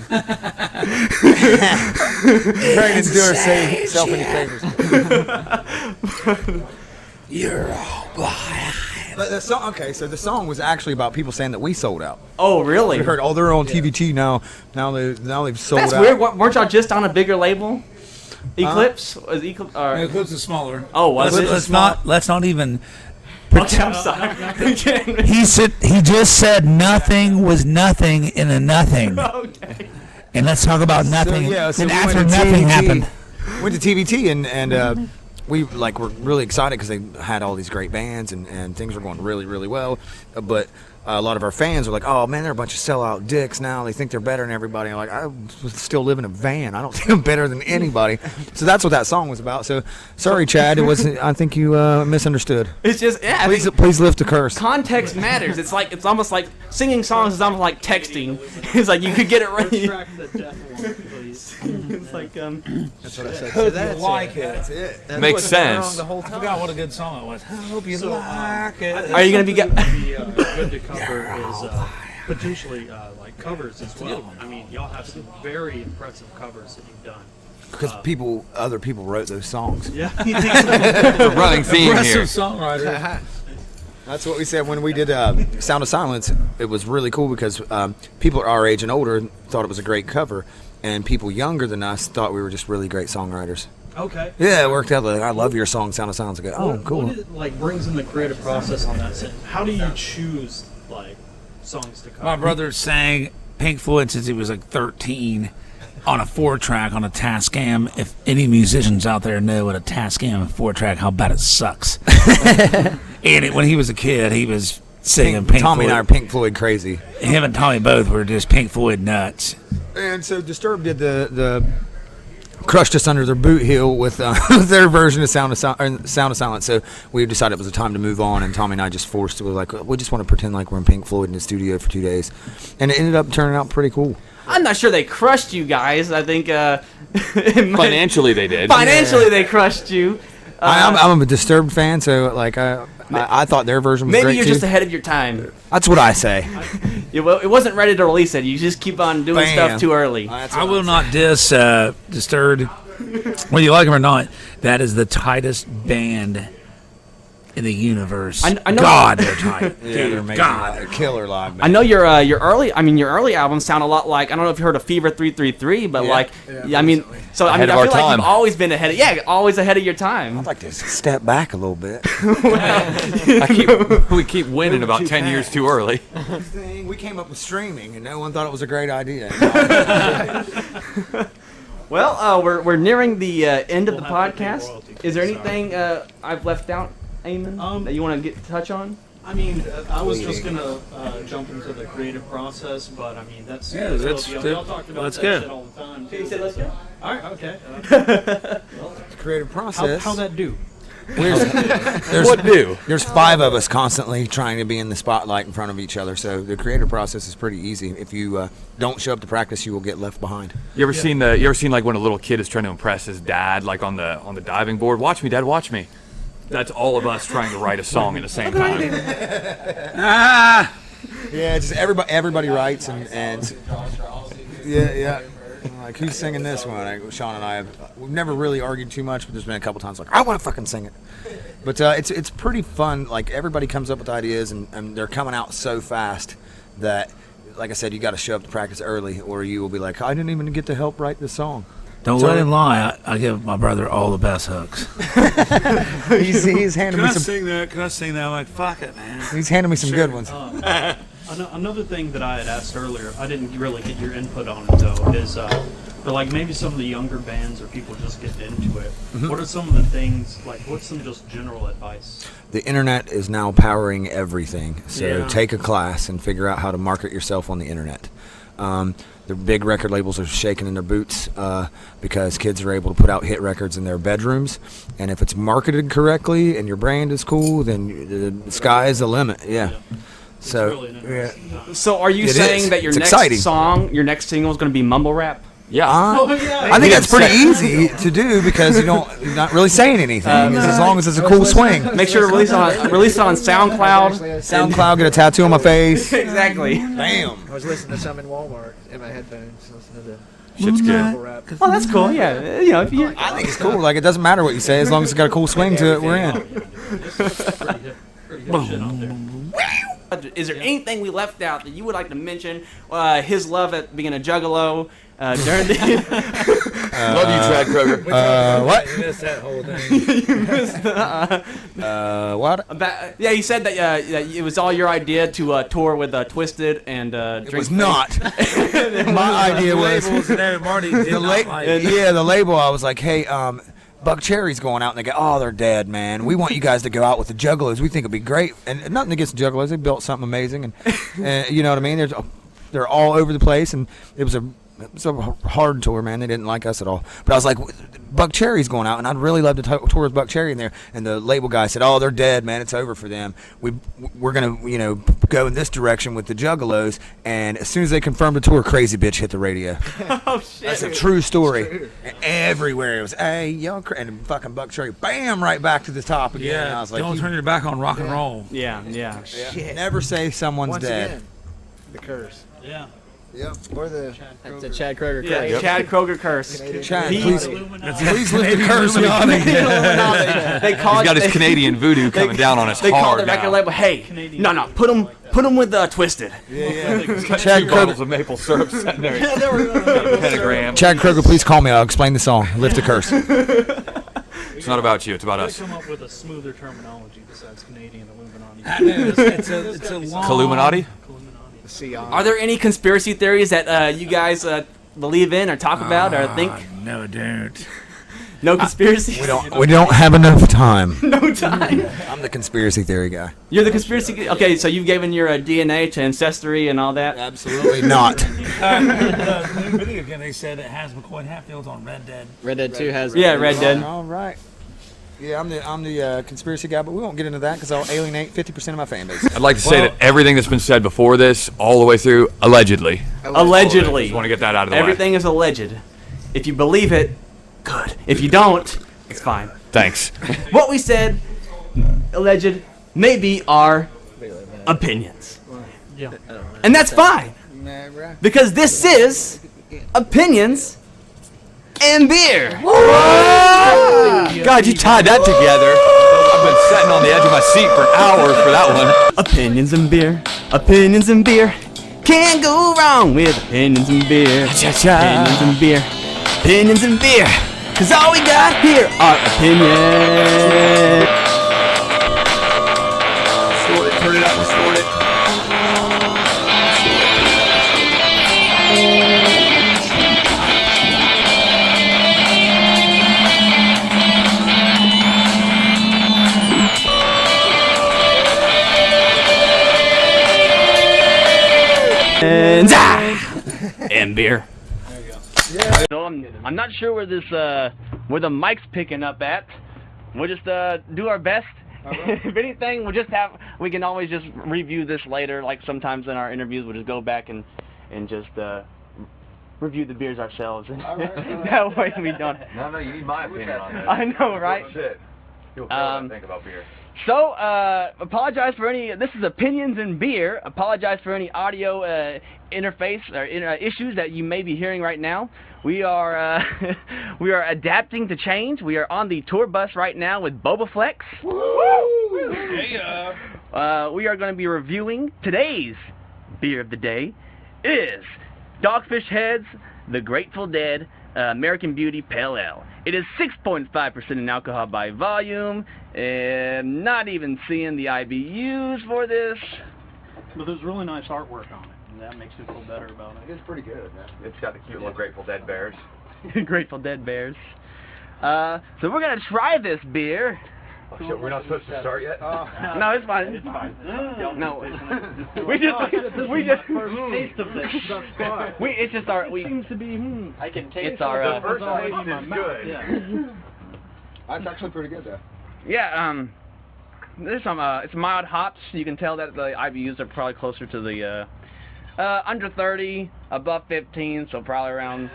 Craig didn't do herself any favors. You're all blind. But the song, okay, so the song was actually about people saying that we sold out. Oh, really? We heard, they're on TVT now. Now they've sold That's out. weird. Weren't y'all just on a bigger label? Eclipse? Was Eclipse? No, Eclipse is smaller. Oh, was it? Let's not even. Okay, I'm sorry. He just said nothing was nothing in a nothing. Okay. And let's talk about nothing. So and we after went to nothing TVT happened. Went to TVT and we like were really excited because they had all these great bands and things were going really, really well. But a lot of our fans were like, "Oh man, they're a bunch of sellout dicks now. They think they're better than everybody." I'm like, I still live in a van. I don't think I'm better than anybody. So that's what that song was about. So sorry, Chad. It was. I think you misunderstood. It's just I Please, think please lift a curse. context matters. It's almost like singing songs is almost like texting. It's like you could get it right. Track the death one, please. It's like That's what I said. Hope you like it. That's it. That Makes wasn't sense. wrong the whole I time. forgot what a good song it was. I hope you So, like it. Are you gonna be? Good to cover is potentially like covers as well. I mean, y'all have some very impressive covers that you've done. Because other people wrote those songs. Yeah. The running theme Aggressive here. songwriter. That's what we said when we did Sound of Silence. It was really cool because people our age and older thought it was a great cover, and people younger than us thought we were just really great songwriters. Okay. Yeah, it worked out. Like, I love your song, Sound of Silence. I go, oh, What cool. is it, like brings in the creative process on that? How do you choose like songs to cover? My brother sang Pink Floyd since he was like 13 on a 4-track on a Tascam. If any musicians out there know what a Tascam 4-track, how bad it sucks. And when he was a kid, he was singing Pink Tommy Floyd. and I are Pink Floyd crazy. Him and Tommy both were just Pink Floyd nuts. And so Disturbed did the crushed us under their boot heel with their version of Sound of Silence. So we decided it was a time to move on, and Tommy and I just forced it. We were like, we just want to pretend like we're in Pink Floyd in the studio for 2 days, and it ended up turning out pretty cool. I'm not sure they crushed you guys. I think Financially, they did. financially they crushed you. I'm a Disturbed fan, so like I thought their version was Maybe great you're too. just ahead of your time. That's what I say. It wasn't ready to release it. You just keep on doing Bam. stuff too early. That's what I will I'm not diss Disturbed. Whether you like him or not, that is the tightest band in the universe. I know- God, they're tight. Yeah, Dude, they're making God. a killer live band. I know your early albums sound a lot like, I don't know if you heard of Fever 333, but Yeah. I mean, so I Ahead mean, of I our feel like time. you've always been always ahead of your time. I'd like to step back a little bit. We keep winning about 10 years too early. We came up with streaming, and no one thought it was a great idea. Well, we're nearing the end of the We'll have to pay podcast. royalties. Is there Sorry. anything touch left out, Eamon, that you want to touch on? I mean, I was just gonna jump into the creative process, but I mean that's Yeah, that's that's- y'all talked about let's that go. shit all the time. You said let's go. All right, okay. Creative process. How that do? There's 5 of us constantly trying to be in the spotlight in front of each other, so the creative process is pretty easy. If you don't show up to practice, you will get left behind. You ever seen like when a little kid is trying to impress his dad, like on the diving board? Watch me, Dad. Watch me. That's all of us trying to write a song at the same time. Yeah, just everybody writes and yeah. Like, who's singing this one? Sean and I we've never really argued too much, but there's been a couple times like, I want to fucking sing it. But it's pretty fun. Like, everybody comes up with ideas, and they're coming out so fast that, like I said, you got to show up to practice early, or you will be like, I didn't even get to help write the song. Don't So- let him lie. I give my brother all the best hooks. He's handing me some. sing that? Can I sing that? I'm like, fuck it, man. He's handing me some good ones. Another thing that I had asked earlier, I didn't really get your input on it though, is for like maybe some of the younger bands or people just getting into it. What are some of the things, like what's some just general advice? The internet is now powering everything. So Yeah. take a class and figure out how to market yourself on the internet. The big record labels are shaking in their boots because kids are able to put out hit records in their bedrooms. And if it's marketed correctly and your brand is cool, then the sky is the limit. Yeah. So, really an interesting topic. So are you It saying is. that your It's next exciting. song, your next single is going to be mumble rap? Yeah. I think that's pretty easy to do because you're not really saying anything. As long as it's a cool swing. Make sure to release it on SoundCloud. SoundCloud, get a tattoo on my face. Exactly. Bam. I was listening to some in Walmart in my headphones. Listening to Shit's good. rap. Oh, that's cool. Yeah, you know, if you. I think it's cool. Like, it doesn't matter what you say as long as it's got a cool swing to it. We're in. Pretty hip shit out there. Is there anything we left out that you would like to mention? His love at being a juggalo during the. Love you, Chad Kroeger. What? You missed that whole thing. What? Yeah, he said that it was all your idea to tour with Twisted and drink. It was not. My idea was Marty did the not like it. the label. I was like, hey, Buck Cherry's going out, and they go, oh, they're dead, man. We want you guys to go out with the Juggalos. We think it'd be great. And nothing against the Juggalos. They built something amazing, and you know what I mean? They're all over the place, and it was a hard tour, man. They didn't like us at all. But I was like, Buck Cherry's going out, and I'd really love to tour with Buck Cherry in there. And the label guy said, oh, they're dead, man. It's over for them. We're going to, go in this direction with the Juggalos. And as soon as they confirmed the tour, Crazy Bitch hit the radio. Oh, shit. That's a true story. And everywhere it was, hey, y'all, and fucking Buck Cherry, bam, right back to the top again. And I Yeah, was like, don't turn your back on rock and roll. Yeah. never say someone's Once dead. again, the curse. Yeah. Yep. Or the That's the Chad Kroeger Yeah, curse. Chad Kroeger curse. Chad, He- please lift the curse. They called, He's got his Canadian voodoo coming down on us They called hard the record now. label, hey, no, put him with Twisted. Chad Bottles Kroeger, of maple syrup sitting there. Pentagram. Chad Kroeger, please call me. I'll explain the song. Lift the curse. It's not about you. It's about us. Come up with a smoother terminology besides Canadian Illuminati. It's a long... Illuminati? Are there any conspiracy theories that you guys believe in or talk about or think? No, don't. No conspiracy? We don't have enough time. No time. I'm the conspiracy theory guy. You're the conspiracy. Okay, so you've given your DNA to Ancestry and all that. Absolutely not. The new video game, they said it has McCoy and Hatfield's on Red Dead. Red Dead 2 has. Yeah, Red Dead. All right. Yeah, I'm the conspiracy guy, but we won't get into that because I'll alienate 50% of my fan base. I'd like to say that everything that's been said before this, all the way through, allegedly. Allegedly. Just want to get that out of the Everything way. is alleged. If you believe it, good. If you don't, it's fine. Thanks. What we said, alleged, may be our opinions. Yeah. And that's fine. Because this is Opinions and Beer. God, you tied that together. I've been sitting on the edge of my seat for hours for that one. Opinions and Beer. Opinions and Beer. Can't go wrong with Opinions and Beer. Opinions and Beer. Opinions and Beer. Cause all we got here are opinions. Snort it, turn it up and snort it. And beer. So I'm not sure where this where the mic's picking up at. We'll just do our best. If anything, we can always just review this later. Like sometimes in our interviews, we'll just go back and just review the beers ourselves. That way we don't. No, you need my opinion on that. I know, right? Shit. You'll care what I think about beer. So, apologize for any. This is Opinions and Beer. Apologize for any audio interface or issues that you may be hearing right now. We are we are adapting to change. We are on the tour bus right now with Bobaflex. Yeah. We are going to be reviewing today's beer of the day. Is Dogfish Head's The Grateful Dead American Beauty Pale Ale. It is 6.5% in alcohol by volume, and not even seeing the IBUs for this. But there's really nice artwork on it, and that makes me feel better about it. It's pretty good, man. It's got the cute little Grateful Dead bears. Grateful Dead bears. So we're gonna try this beer. Oh, shit, we're not supposed to start yet? No, it's fine. It's fine. No, we just taste of this thus far. It's just our Seems to be. I can taste It's our The first taste is good. Yeah. That's actually pretty good, though. yeah. There's some. It's mild hops. You can tell that the IBUs are probably closer to the under 30, above 15, so probably around.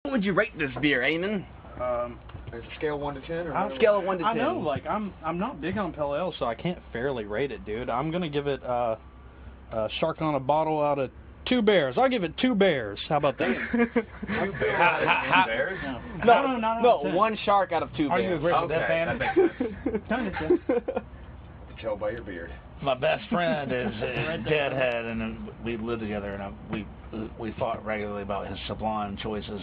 What would you rate this beer, Eamon? Is it scale 1 to 10? Or Scale of 1 to 10. I know, like I'm not big on pale ale, so I can't fairly rate it, dude. I'm gonna give it a shark on a bottle out of 2 bears. I'll give it 2 bears. How about that? Bears? No, 1 shark out of 2 Are you a bears. Grateful Dead fan? that makes sense. Kinda, yeah. I can tell by your beard. My best friend is Deadhead, and we lived together, and we fought regularly about his sublime choices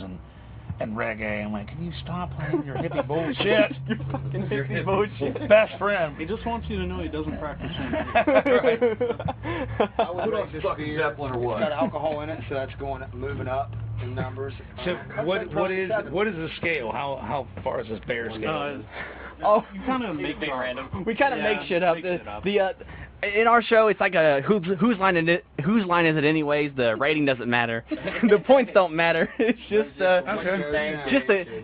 and reggae. I'm like, can you stop playing your hippie bullshit? Your hippie bullshit. Best friend. He just wants you to know he doesn't practice I would rate this Fucking beer. Zeppelin or It's what? got alcohol in it, so that's moving up. numbers. So what is the scale? How far is this bear scale? Oh, You kind of make it random. we kind of Yeah, make shit up. make shit up. In our show, it's like a whose line is it? Whose line is it anyways? The rating doesn't matter. The points don't matter. It's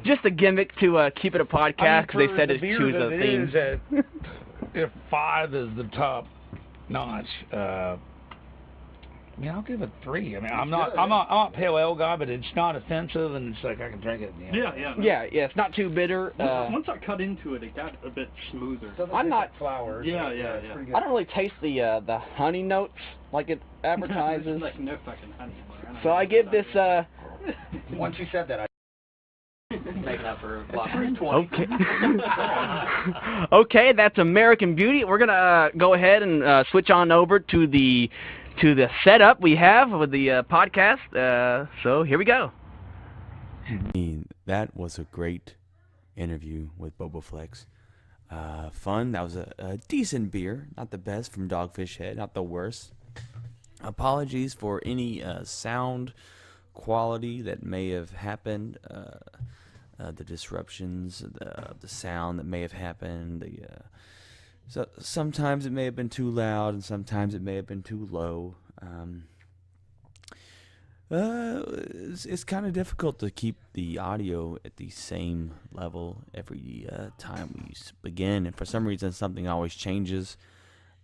just a gimmick to keep it a podcast because they said to choose a theme. If 5 is the top notch, I mean, I'll give it 3. I mean, I'm not a pale ale guy, but it's not offensive, and it's like I can drink it. You know? Yeah. Yeah, it's not too bitter. Once I cut into it, it got a bit smoother. I'm not. Flowers. Yeah. I don't really taste the honey notes like it advertises. There's like no fucking honey. So I give this. Once you said that, Making up for lost. Okay. Okay, that's American Beauty. We're gonna go ahead and switch on over to the setup we have with the podcast. So here we go. I mean, that was a great interview with Bobaflex. Fun. That was a decent beer. Not the best from Dogfish Head. Not the worst. Apologies for any sound quality that may have happened. The disruptions, the sound that may have happened. So sometimes it may have been too loud, and sometimes it may have been too low. It's kind of difficult to keep the audio at the same level every time we begin, and for some reason something always changes.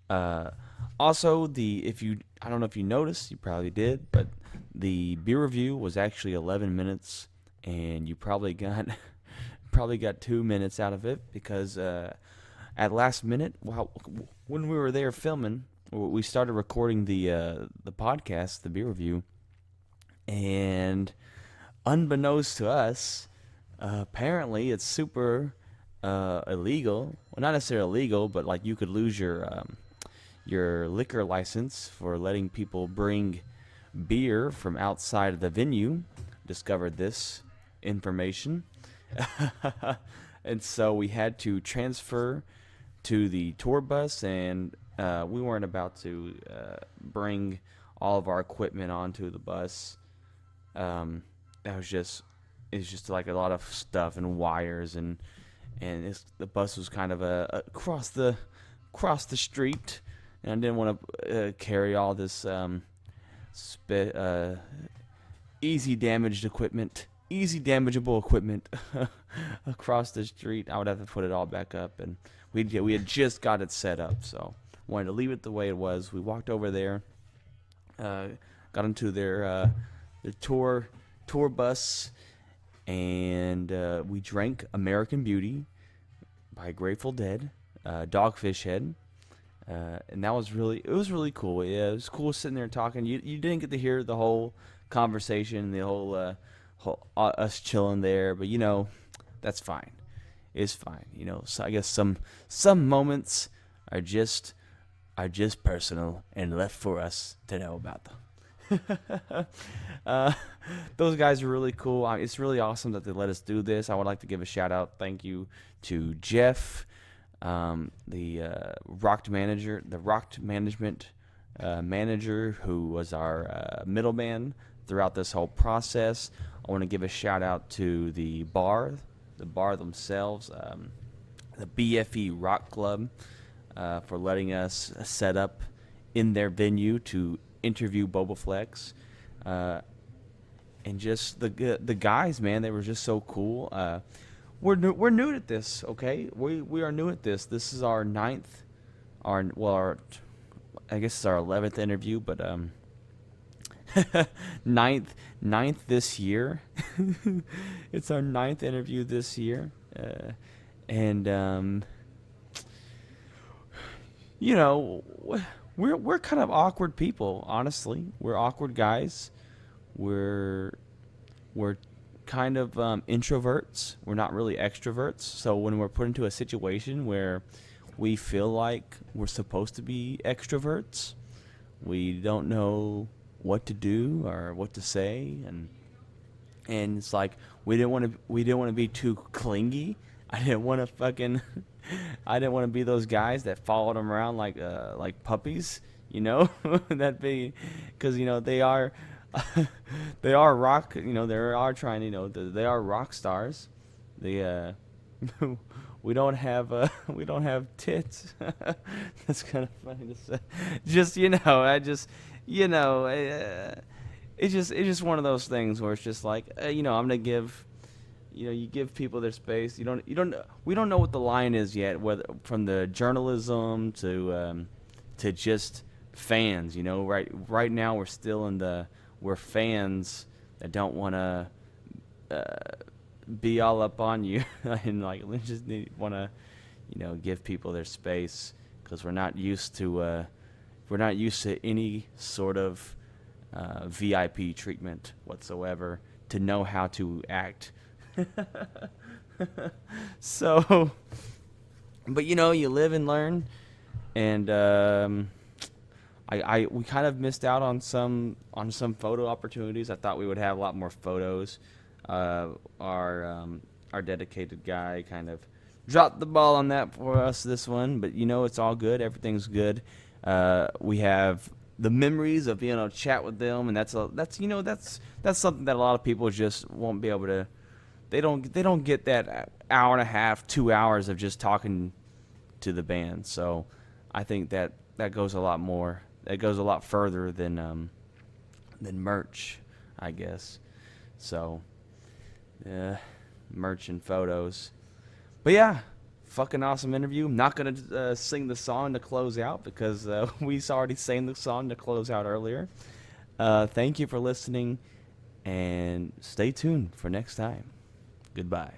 Also, I don't know if you noticed, you probably did, but the beer review was actually 11 minutes, and you probably got 2 minutes out of it because at last minute, when we were there filming, we started recording the podcast, the beer review, and unbeknownst to us, apparently it's super illegal. Well, not necessarily illegal, but like you could lose your liquor license for letting people bring beer from outside of the venue. Discovered this information. And so we had to transfer to the tour bus, and we weren't about to bring all of our equipment onto the bus. It's just like a lot of stuff and wires, and the bus was kind of across the street, and I didn't want to carry all this easy damageable equipment across the street. I would have to put it all back up, and we had just got it set up, so wanted to leave it the way it was. We walked over there, got into their tour bus, and we drank American Beauty by Grateful Dead, Dogfish Head. And that was really cool. Yeah, it was cool sitting there talking. You didn't get to hear the whole conversation, the whole us chilling there, but that's fine. It's fine. So I guess some moments are just personal and left for us to know about them. Those guys are really cool. It's really awesome that they let us do this. I would like to give a shout out, thank you to Jeff, the Rocked Management manager, who was our middleman throughout this whole process. I want to give a shout out to the bar themselves, the BFE Rock Club, for letting us set up in their venue to interview Bobaflex, and just the guys, man, they were just so cool. We're new at this, okay? We are new at this. This is our I guess it's our 11th interview, but ninth this year. It's our 9th interview this year, and we're kind of awkward people, honestly. We're awkward guys. We're kind of introverts. We're not really extroverts. So when we're put into a situation where we feel like we're supposed to be extroverts, we don't know what to do or what to say, and it's like we didn't want to be too clingy. I didn't want to be those guys that followed them around like puppies, that'd be, because they are they are rock. They are trying. They are rock stars. They we don't have tits. That's kind of funny to say. Just it's just one of those things where it's just like I'm gonna give. You give people their space. We don't know what the line is yet, whether from the journalism to just fans. Right now we're still we're fans that don't want to be all up on you and we just want to give people their space because we're not used to any sort of VIP treatment whatsoever to know how to act. So, but you live and learn, and we kind of missed out on some photo opportunities. I thought we would have a lot more photos. Our dedicated guy kind of dropped the ball on that for us this one, but it's all good. Everything's good. We have the memories of being able to chat with them, and that's something that a lot of people just won't be able to. They don't get that hour and a half, 2 hours of just talking to the band. So I think that goes a lot more. That goes a lot further than merch, I guess. So merch and photos. But yeah, fucking awesome interview. I'm not gonna sing the song to close out because we already sang the song to close out earlier. Thank you for listening, and stay tuned for next time. Goodbye.